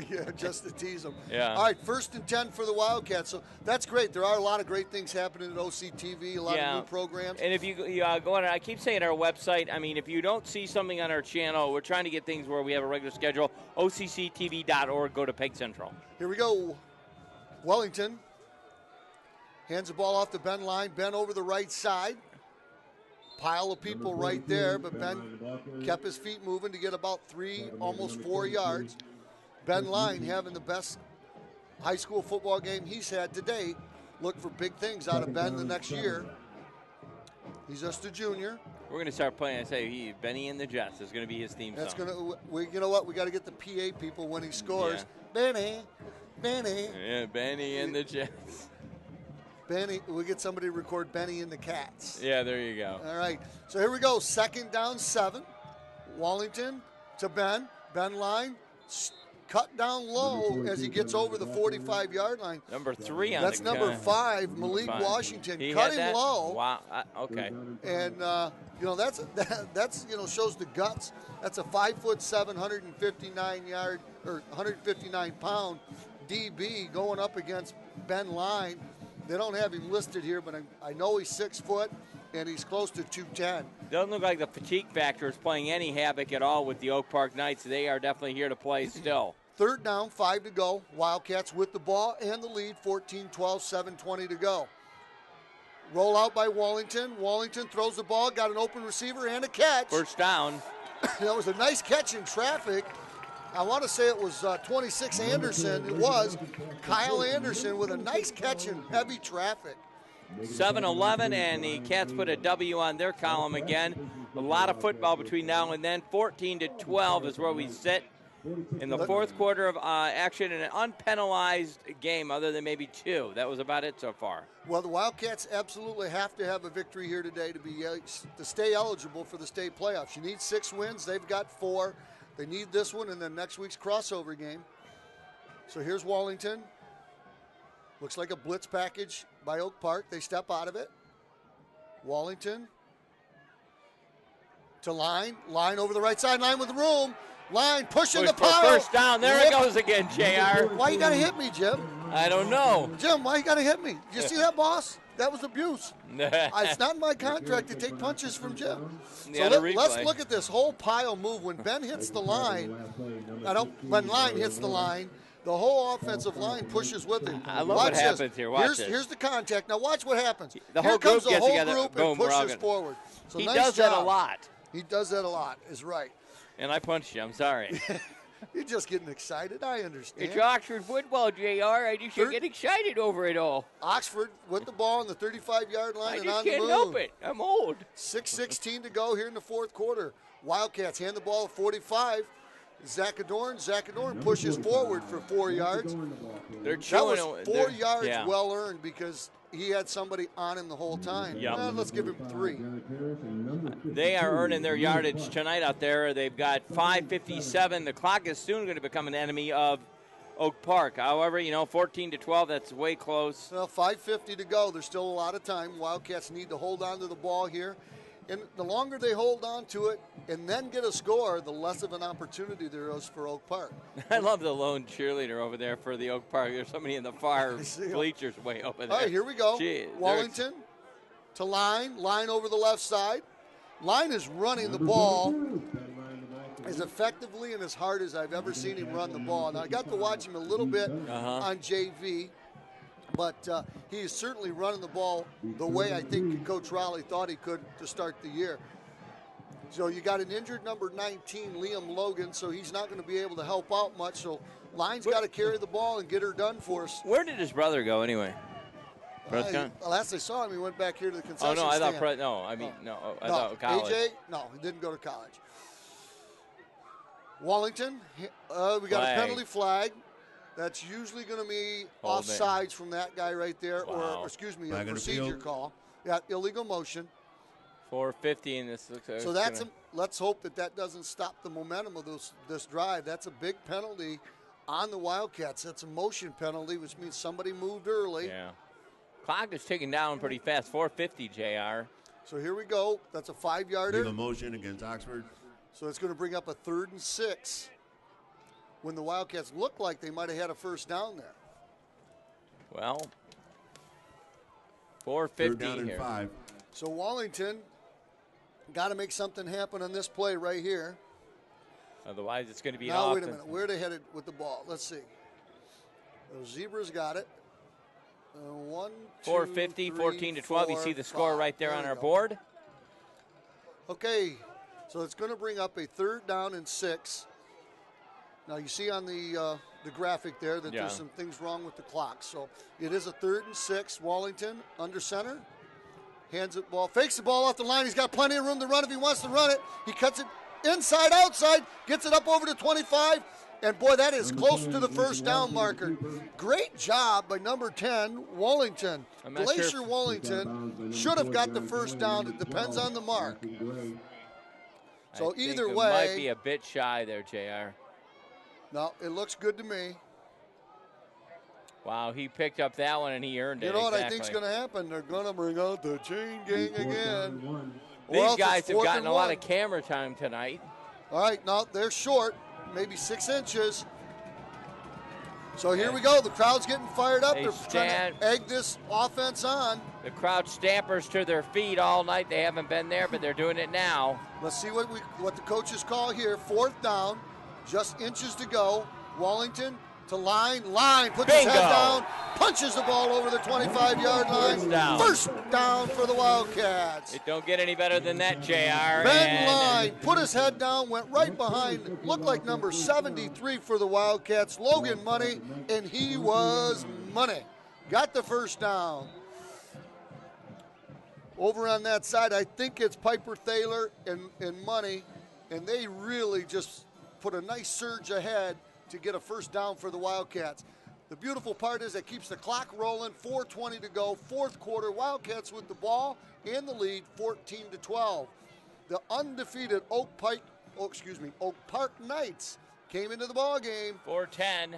Yeah, just to tease them. Yeah. All right, 1st and 10 for the Wildcats. So that's great. There are a lot of great things happening at OCTV, a lot of new programs. And if you go on, I keep saying our website. I mean, if you don't see something on our channel, we're trying to get things where we have a regular schedule. OCCTV.org. Go to Peg Central. Here we go. Wellington hands the ball off to Ben Line. Ben over the right side. Pile of people right there, but Ben kept his feet moving to get about 3, almost 4 yards. Ben Line having the best high school football game he's had to date. Look for big things out of Ben the next year. He's just a junior. We're going to start playing. I say Benny and the Jets is going to be his theme song. That's going to. You know what? We got to get the PA people when he scores. Yeah. Benny. Yeah, Benny and the Jets. Benny, we get somebody to record Benny and the Cats. Yeah, there you go. All right, so here we go. 2nd down, 7. Wallington to Ben. Ben Line cut down low as he gets over the 45-yard line. Number 3 on That's the number 5, Malik Fine. Washington. He Cut had him that? low. Wow. Okay. And that's shows the guts. That's a 5'7", 159-pound DB going up against Ben Line. They don't have him listed here, but I know he's 6 foot and he's close to 210. Doesn't look like the fatigue factor is playing any havoc at all with the Oak Park Knights. They are definitely here to play still. 3rd down, 5 to go. Wildcats with the ball and the lead, 14-12, 7:20 to go. Roll out by Wallington. Wallington throws the ball, got an open receiver and a catch. First down. That was a nice catch in traffic. I want to say it was 26 Anderson. It was Kyle Anderson with a nice catch in heavy traffic. 7-11, and the Cats put a W on their column again. A lot of football between now and then. 14-12 is where we sit in the 4th quarter of action in an unpenalized game other than maybe 2. That was about it so far. Well, the Wildcats absolutely have to have a victory here today to stay eligible for the state playoffs. You need 6 wins. They've got 4. They need this one and then next week's crossover game. So here's Wallington. Looks like a blitz package by Oak Park. They step out of it. Wallington to Line. Line over the right sideline with room. Line pushing the pile. First down. There it goes again, JR. Why you got to hit me, Jim? I don't know. Jim, why you got to hit me? Did you see that, boss? That was abuse. It's not in my contract to take punches from Jim. So let's look at this whole pile move. When Ben hits the line, when Line hits the line, the whole offensive line pushes with him. I love what happens here. Watch this. Here's the contact. Now watch what happens. The whole group comes the gets whole together. group Boom, and pushes forward. So he nice does job. that a lot. He does that a lot, is right. And I punched you. I'm sorry. You're just getting excited. I understand. It's Oxford football, JR. I just get excited over it all. Oxford with the ball on the 35-yard line and on the move. I just can't help it. I'm old. 6:16 to go here in the 4th quarter. Wildcats hand the ball at 45. Zachadorn pushes forward for 4 yards. That was 4 yards well earned because he had somebody on him the whole time. Yep. Let's give him 3. They are earning their yardage tonight out there. They've got 5:57. The clock is soon going to become an enemy of Oak Park. However, 14-12, that's way close. Well, 5:50 to go. There's still a lot of time. Wildcats need to hold on to the ball here. And the longer they hold on to it and then get a score, the less of an opportunity there is for Oak Park. I love the lone cheerleader over there for the Oak Park. There's somebody in the far bleachers way over there. All right, here we go. Jeez, Wallington to Line. Line over the left side. Line is running the ball as effectively and as hard as I've ever seen him run the ball. Now, I got to watch him a little bit on JV. But he is certainly running the ball the way I think Coach Rowley thought he could to start the year. So you got an injured number 19, Liam Logan, so he's not going to be able to help out much. So Line's got to carry the ball and get her done for us. Where did his brother go anyway? Last I saw him, he went back here to the concession stand. I thought college. AJ, no, he didn't go to college. Wallington, we got a penalty flag. That's usually going to be offsides from that guy right there, or excuse me, a procedure call. Yeah, illegal motion. 4:50 in this. Looks like so let's hope that doesn't stop the momentum of this drive. That's a big penalty on the Wildcats. That's a motion penalty, which means somebody moved early. Yeah. Clock is ticking down pretty fast. 4:50, JR. So here we go. That's a 5-yarder. Legal motion against Oxford. So it's going to bring up a 3rd and 6. When the Wildcats looked like they might have had a first down there. Well, 4:50 down and here. 5. So Wallington got to make something happen on this play right here. Otherwise, it's going to be now, an wait a minute. Where are they headed with the ball? Let's see. The Zebras got it. 4:50, 14-12. You see the score right there on our board. Okay, so it's going to bring up a 3rd down and 6. Now, you see on the graphic there that there's some things wrong with the clock. So it is a 3rd and 6. Wallington under center. Hands it ball. Fakes the ball off the line. He's got plenty of room to run if he wants to run it. He cuts it inside, outside. Gets it up over to 25. And, boy, that is close to the first down marker. Great job by number 10, Wallington. Glacier Wallington should have got the first down. It depends on the mark. So either way. Might be a bit shy there, JR. No, it looks good to me. Wow, he picked up that one and he earned it. You know what exactly. I think's going to happen? They're going to bring out the chain gang again. These guys have gotten a lot of camera time tonight. All right, now they're short, maybe 6 inches. So here we go. The crowd's getting fired up. They're trying to egg this offense on. The crowd stampers to their feet all night. They haven't been there, but they're doing it now. Let's see what the coaches call here. 4th down, just inches to go. Wallington to line, puts his head down, punches the ball over the 25-yard line. First down for the Wildcats. It don't get any better than that, JR. Ben Line put his head down, went right behind, looked like number 73 for the Wildcats, Logan Money, and he was money. Got the first down. Over on that side, I think it's Piper Thaler and Money, and they really just put a nice surge ahead to get a first down for the Wildcats. The beautiful part is it keeps the clock rolling, 4:20 to go, 4th quarter. Wildcats with the ball and the lead, 14-12. The undefeated Oak Park Knights came into the ball game. 4-10.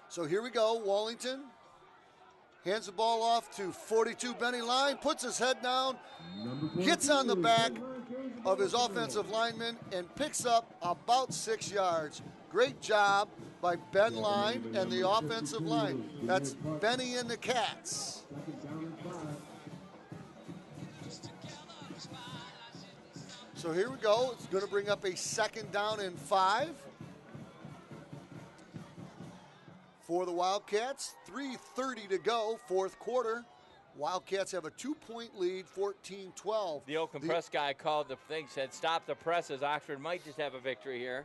So here we go. Wallington hands the ball off to 42 Benny Line, puts his head down, gets on the back of his offensive lineman, and picks up about 6 yards. Great job by Ben Line and the offensive line. That's Benny and the Cats. So here we go. It's going to bring up a 2nd down and 5 for the Wildcats. 3:30 to go, 4th quarter. Wildcats have a 2-point lead, 14-12. The Oakland Press guy called the thing, said stop the presses. Oxford might just have a victory here.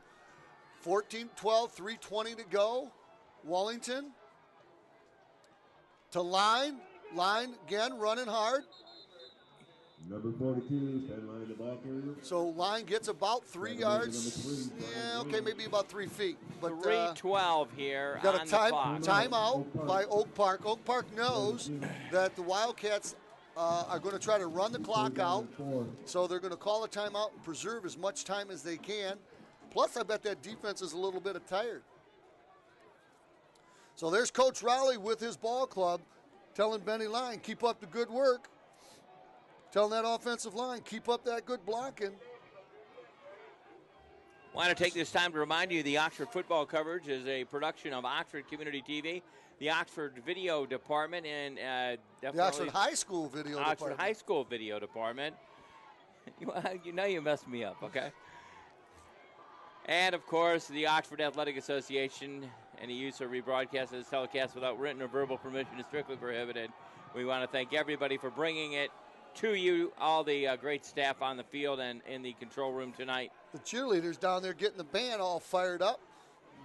14-12, 3:20 to go. Wallington to Line again, running hard. Number 42, Ben Line, the ball carrier. So Line gets about 3 yards. Yeah, okay, maybe about 3 feet. But 3:12 here got on a the clock. timeout by Oak Park. Oak Park knows that the Wildcats are going to try to run the clock out. So they're going to call a timeout and preserve as much time as they can. Plus, I bet that defense is a little bit tired. So there's Coach Rowley with his ball club telling Benny Line, keep up the good work. Telling that offensive line, keep up that good blocking. Want to take this time to remind you the Oxford football coverage is a production of Oxford Community TV, the Oxford Video Department, and the Oxford High School Video Department. Oxford High School Video Department. You know you messed me up, okay? And, of course, the Oxford Athletic Association. Any use or rebroadcast of this telecast without written or verbal permission is strictly prohibited. We want to thank everybody for bringing it to you, all the great staff on the field and in the control room tonight. The cheerleaders down there getting the band all fired up,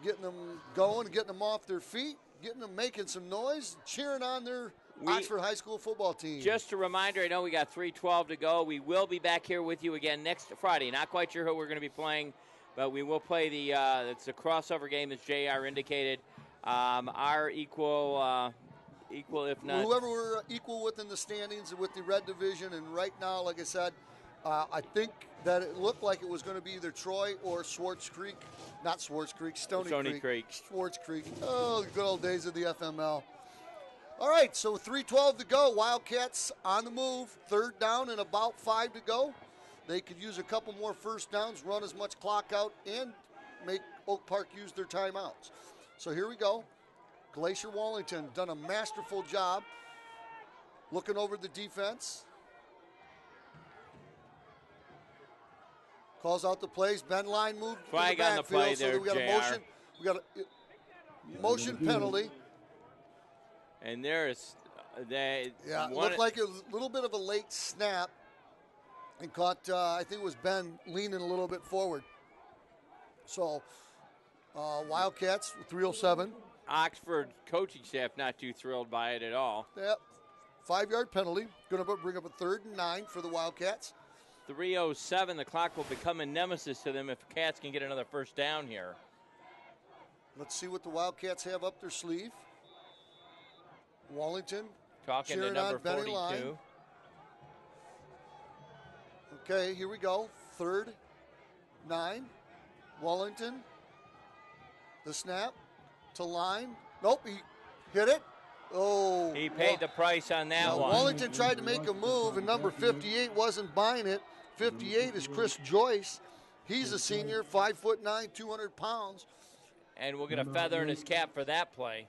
getting them going, getting them off their feet, getting them making some noise, cheering on their Oxford High School football team. Just a reminder, I know we got 3:12 to go. We will be back here with you again next Friday. Not quite sure who we're going to be playing, but we will play it's a crossover game, as JR indicated. Our equal, if not. Whoever we're equal with in the standings with the red division, and right now, like I said, I think that it looked like it was going to be either Troy or Stony Creek. Stony Creek. Swartz Creek. Oh, the good old days of the FML. All right, so 3:12 to go. Wildcats on the move. 3rd down and about 5 to go. They could use a couple more first downs, run as much clock out, and make Oak Park use their timeouts. So here we go. Glacier Wallington done a masterful job looking over the defense. Calls out the plays. Ben Line moved Flag to the on the play backfield, so there, we got a motion. We got a motion penalty. And there's it looked like it was a little bit of a late snap, and caught. I think it was Ben leaning a little bit forward. So Wildcats 3:07. Oxford coaching staff not too thrilled by it at all. Yep. 5-yard penalty. Going to bring up a 3rd and 9 for the Wildcats. 3:07. The clock will become a nemesis to them if the Cats can get another first down here. Let's see what the Wildcats have up their sleeve. Wallington talking to number 42. Okay, here we go. 3rd, 9. Wallington The snap to line. Nope, he hit it. Oh. He paid the price on that one. Wellington tried to make a move, and number 58 wasn't buying it. 58 is Chris Joyce. He's a senior, 5'9", 200 pounds. And we'll get a feather in his cap for that play.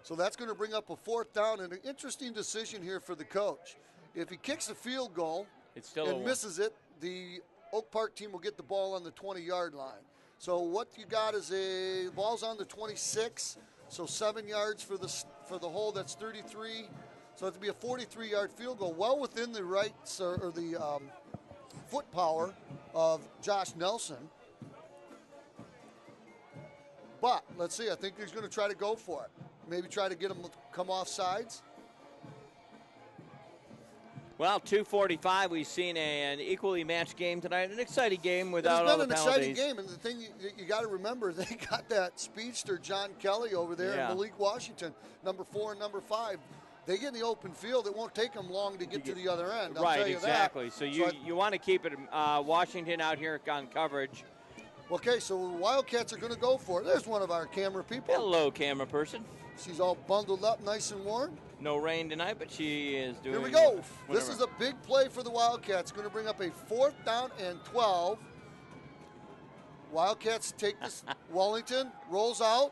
So that's going to bring up a 4th down, and an interesting decision here for the coach. If he kicks a field goal and misses it, the Oak Park team will get the ball on the 20-yard line. So what you got is the ball's on the 26, so 7 yards for the hole. That's 33. So it'd be a 43-yard field goal, well within the rights or the foot power of Josh Nelson. But let's see. I think he's going to try to go for it. Maybe try to get him to come off sides. Well, 2:45. We've seen an equally matched game tonight. An exciting game without all the penalties. It's been an exciting game, and the thing you got to remember, they got that speedster John Kelly over there and Malik Washington, number 4 and number 5. They get in the open field. It won't take them long to get to the other end. I'll tell you exactly. That. So you want to keep it Washington out here on coverage. Okay, so the Wildcats are going to go for it. There's one of our camera people. Hello, camera person. She's all bundled up, nice and warm. No rain tonight, but she is doing. Here we go. Whatever. This is a big play for the Wildcats. Going to bring up a 4th down and 12. Wildcats take this. Wellington rolls out.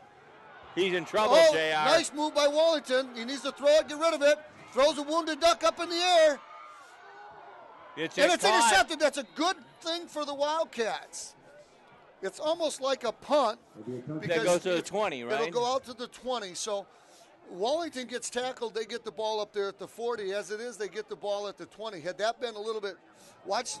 He's in trouble, JR. Nice move by Wellington. He needs to throw it, get rid of it. Throws a wounded duck up in the air. It's intercepted. That's a good thing for the Wildcats. It's almost like a punt. That goes to the 20, right? It'll go out to the 20. So Wellington gets tackled. They get the ball up there at the 40. As it is, they get the ball at the 20. Had that been a little bit – watch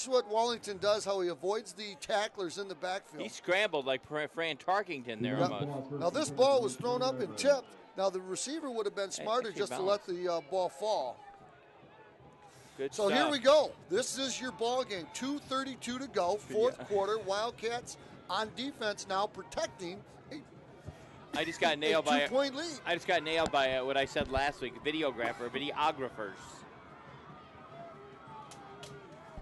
what Wellington does, how he avoids the tacklers in the backfield. He scrambled like Fran Tarkington there almost. Now, this ball was thrown up and tipped. Now, the receiver would have been smarter just to let the ball fall. Good so stuff. Here we go. This is your ball game. 2:32 to go, 4th quarter. Wildcats on defense now protecting I just got nailed by a 2-point lead. I just got nailed by what I said last week, videographers.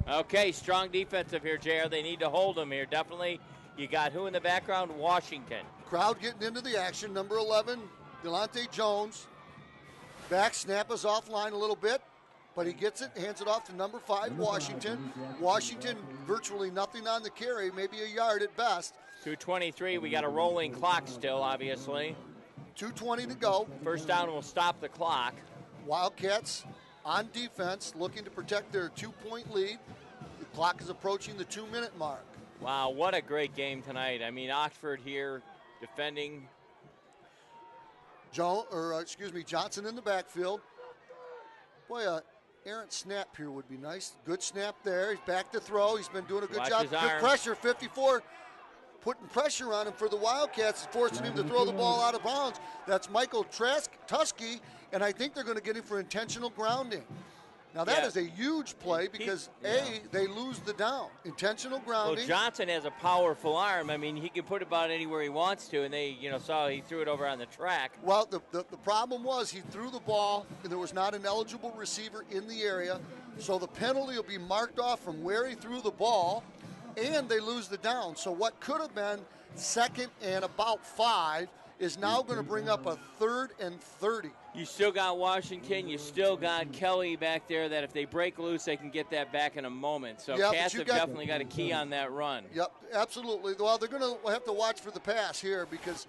Okay, strong defensive here, JR. They need to hold them here. Definitely. You got who in the background? Washington. Crowd getting into the action. Number 11, Delonte Jones. Back snap is offline a little bit, but he gets it, hands it off to number 5, Washington. Washington virtually nothing on the carry, maybe a yard at best. 2:23. We got a rolling clock still, obviously. 2:20 to go. First down will stop the clock. Wildcats on defense, looking to protect their 2-point lead. The clock is approaching the 2-minute mark. Wow, what a great game tonight. I mean, Oxford here defending. Johnson in the backfield. Boy, errant snap here would be nice. Good snap there. He's back to throw. He's been doing a good job. Good pressure, 54. Putting pressure on him for the Wildcats, forcing him to throw the ball out of bounds. That's Michael Tusky, and I think they're going to get him for intentional grounding. Now, that is a huge play because, they lose the down. Intentional grounding. Well, Johnson has a powerful arm. I mean, he can put it about anywhere he wants to, and they, saw he threw it over on the track. Well, the problem was he threw the ball, and there was not an eligible receiver in the area, so the penalty will be marked off from where he threw the ball, and they lose the down. So what could have been 2nd and about 5 is now going to bring up a 3rd and 30. You still got Washington. You still got Kelly back there that if they break loose, they can get that back in a moment. So Cats have definitely got a key on that run. Yep, absolutely. Well, they're going to have to watch for the pass here because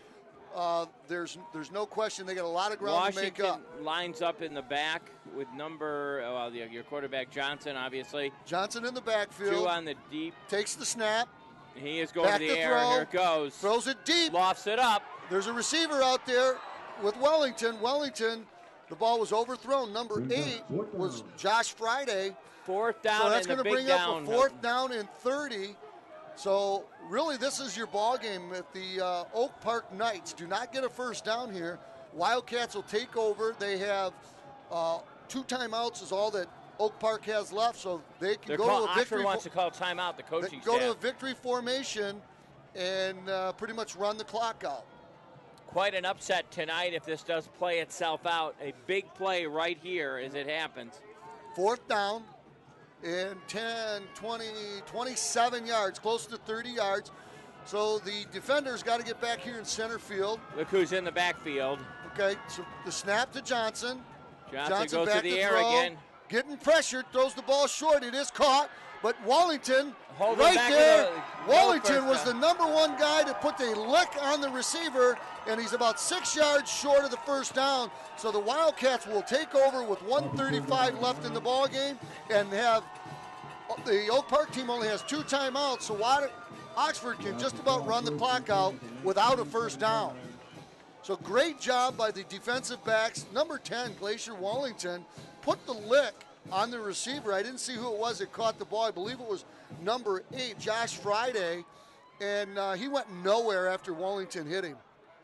there's no question they got a lot of ground to make up. Washington lines up in the back with your quarterback Johnson, obviously. Johnson in the backfield. 2 on the deep. Takes the snap. He is going to the air. Here it goes. Throws it deep. Lofts it up. There's a receiver out there with Wellington. The ball was overthrown. Number 8 was Josh Friday. 4th down. So that's going to bring up a 4th down and 30. So really, this is your ball game at the Oak Park Knights. Do not get a first down here. Wildcats will take over. They have 2 timeouts is all that Oak Park has left, so they can go to a victory. Oxford wants to call timeout. The coaching staff. Go to a victory formation and pretty much run the clock out. Quite an upset tonight if this does play itself out. A big play right here as it happens. 4th down and 10, 20, 27 yards, close to 30 yards. So the defender's got to get back here in center field. Look who's in the backfield. Okay, so the snap to Johnson. Johnson goes back to the air throw. again. Getting pressured, throws the ball short. It is caught, but Wallington Hold him right back there. with a Wallington goal was first the down. number one guy to put the lick on the receiver, and he's about 6 yards short of the first down. So the Wildcats will take over with 1:35 left in the ball game, and have the Oak Park team only has 2 timeouts. So Oxford can just about run the clock out without a first down. So great job by the defensive backs. Number 10, Glacier Wallington, put the lick on the receiver. I didn't see who it was that caught the ball. I believe it was number 8, Josh Friday, and he went nowhere after Wallington hit him.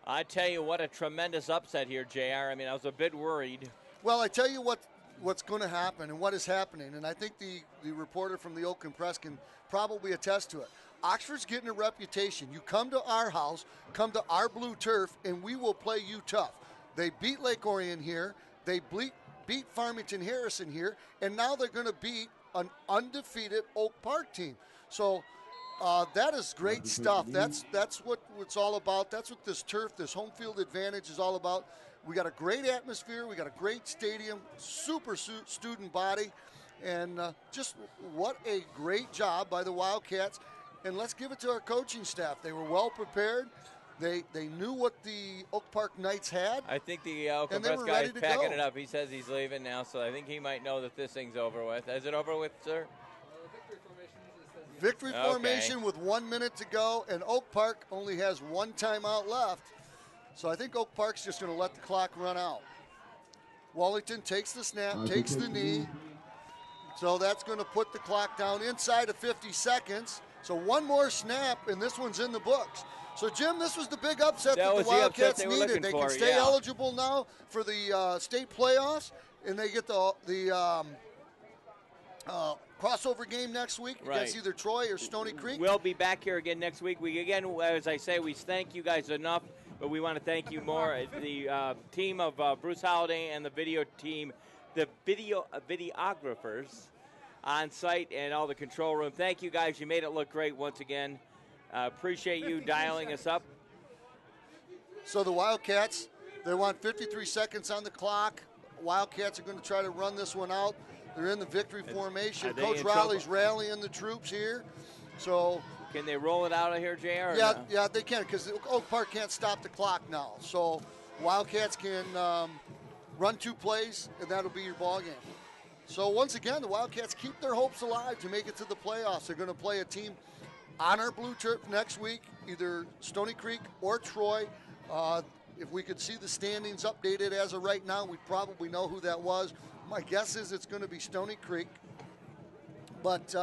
I tell you what, a tremendous upset here, JR. I mean, I was a bit worried. Well, I tell you what's going to happen and what is happening, and I think the reporter from the Oakland Press can probably attest to it. Oxford's getting a reputation. You come to our house, come to our blue turf, and we will play you tough. They beat Lake Orion here. They beat Farmington Harrison here, and now they're going to beat an undefeated Oak Park team. So that is great stuff. That's what it's all about. That's what this turf, this home field advantage is all about. We got a great atmosphere. We got a great stadium, super student body, and just what a great job by the Wildcats. And let's give it to our coaching staff. They were well prepared. They knew what the Oak Park Knights had. I think the Oakland And they Press were guy is ready to packing go. it up. He says he's leaving now, so I think he might know that this thing's over with. Is it over with, sir? Victory Okay. formation with 1 minute to go, and Oak Park only has 1 timeout left. So I think Oak Park's just going to let the clock run out. Wallington takes the snap, takes the knee. So that's going to put the clock down inside of 50 seconds. So one more snap, and this one's in the books. So, Jim, this was the big upset That that was the the upset Wildcats they were needed. looking They for, can stay yeah. eligible now for the state playoffs, and they get the crossover game next week against Right. either Troy or Stony Creek. We'll be back here again next week. We again, as I say, we thank you guys enough, but we want to thank you more. The team of Bruce Holliday and the video team, the videographers on site, and all the control room. Thank you guys. You made it look great once again. Appreciate you dialing us up. So the Wildcats, they want 53 seconds on the clock. Wildcats are going to try to run this one out. They're in the victory formation. Are they Coach in Riley's trouble? rallying the troops here. So Can they roll it out of here, JR? or yeah, no? yeah, they can, because Oak Park can't stop the clock now. So Wildcats can run 2 plays, and that'll be your ball game. So once again, the Wildcats keep their hopes alive to make it to the playoffs. They're going to play a team on our blue turf next week, either Stony Creek or Troy. If we could see the standings updated as of right now, we'd probably know who that was. My guess is it's going to be Stony Creek. But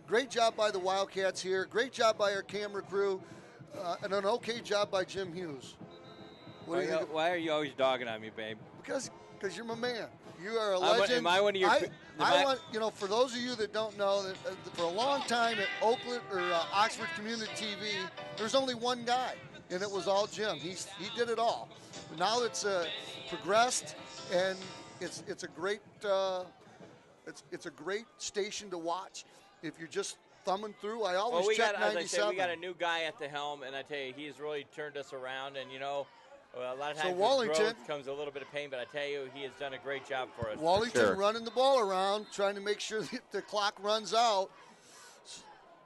great job by the Wildcats here. Great job by our camera crew. And an okay job by Jim Hughes. What do you think? Why are you always dogging on me, babe? Because you're my man. You are a Am legend. I one of your? I want, for those of you that don't know, that for a long time at Oakland or Oxford Community TV, there's only one guy, and it was all Jim. He did it all. But now it's progressed, and it's a great it's a great station to watch. If you're just thumbing through, I always check 97. As I say, we got a new guy at the helm, and I tell you, he's really turned us around. And a lot of times with Wallington growth comes a little bit of pain, but I tell you, he has done a great job for us. Wallington running the ball around, trying to make sure that the clock runs out.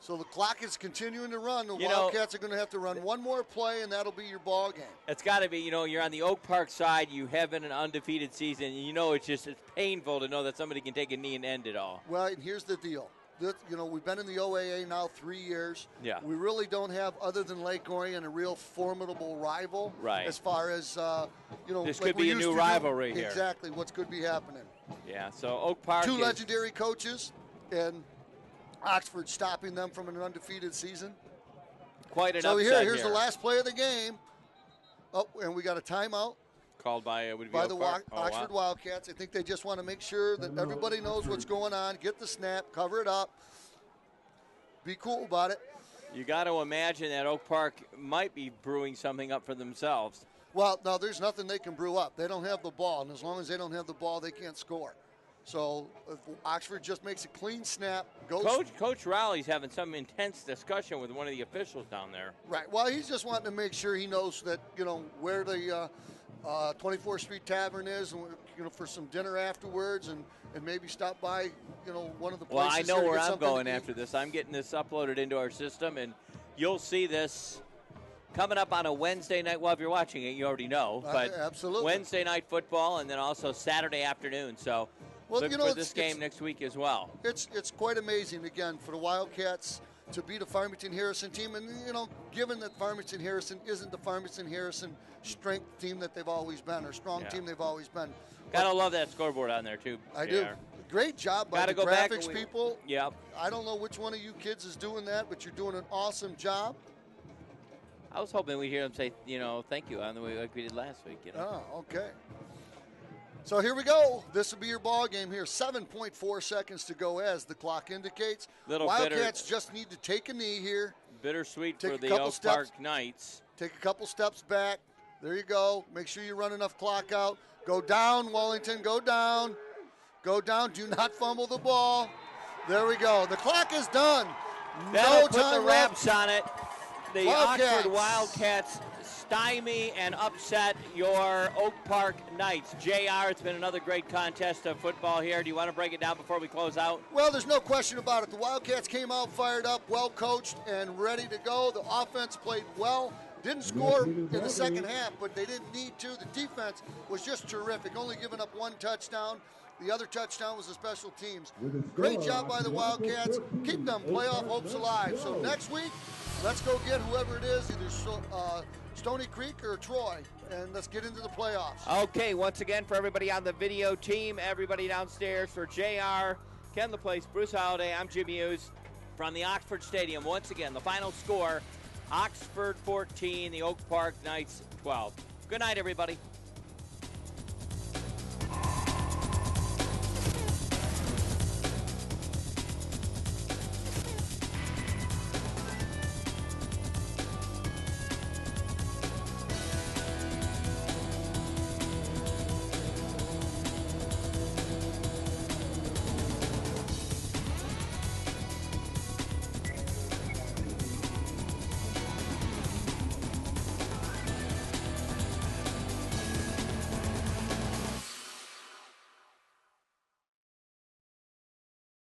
So the clock is continuing to run. The Wildcats are going to have to run one more play, and that'll be your ball game. It's got to be. You're on the Oak Park side. You have been an undefeated season. And it's painful to know that somebody can take a knee and end it all. Well, and here's the deal. We've been in the OAA now 3 years. Yeah. We really don't have, other than Lake Orion, a real formidable rival. Right. As far as, This like could be a new rivalry here. Exactly. What's could be happening. Yeah, so Oak Park 2 legendary coaches, and Oxford stopping them from an undefeated season. Quite an so upset here's the last play of the game. Oh, and we got a timeout. Called by the Oxford Wildcats. I think they just want to make sure that everybody knows what's going on. Get the snap, cover it up, be cool about it. You got to imagine that Oak Park might be brewing something up for themselves. Well, no, there's nothing they can brew up. They don't have the ball, and as long as they don't have the ball, they can't score. So if Oxford just makes a clean snap, goes. Coach Rowley's having some intense discussion with one of the officials down there. Right. Well, he's just wanting to make sure he knows that, where the 24th Street Tavern is, and, for some dinner afterwards, and maybe stop by, one of the places. Well, I know here to where get I'm something going to eat. after this. I'm getting this uploaded into our system, and you'll see this coming up on a Wednesday night. Well, if you're watching it, you already know. But absolutely. Wednesday night football, and then also Saturday afternoon. So look for this game next week as well. It's quite amazing, again, for the Wildcats to beat a Farmington-Harrison team. And, given that Farmington-Harrison isn't the Farmington-Harrison strength team that they've always been, or strong team they've always been. Gotta love that scoreboard on there, too. I do. Great job by the graphics people. Yep. I don't know which one of you kids is doing that, but you're doing an awesome job. I was hoping we'd hear them say, thank you on the way like we did last week. Oh, okay. So here we go. This will be your ball game here. 7.4 seconds to go as the clock indicates. Wildcats just need to take a knee here. Bittersweet for the Oak Park Knights. Take a couple steps back. There you go. Make sure you run enough clock out. Go down, Wellington. Go down. Go down. Do not fumble the ball. There we go. The clock is done. That'll put the wraps on it. The Oxford Wildcats stymie and upset your Oak Park Knights. JR, it's been another great contest of football here. Do you want to break it down before we close out? Well, there's no question about it. The Wildcats came out fired up, well coached, and ready to go. The offense played well. Didn't score in the second half, but they didn't need to. The defense was just terrific, only giving up one touchdown. The other touchdown was the special teams. Great job by the Wildcats. Keep them playoff hopes alive. So next week, let's go get whoever it is, either Stony Creek or Troy, and let's get into the playoffs. Okay, once again, for everybody on the video team, everybody downstairs, for JR, Ken LaPlace, Bruce Holliday, I'm Jim Hughes from the Oxford Stadium. Once again, the final score, Oxford 14, the Oak Park Knights 12. Good night, everybody.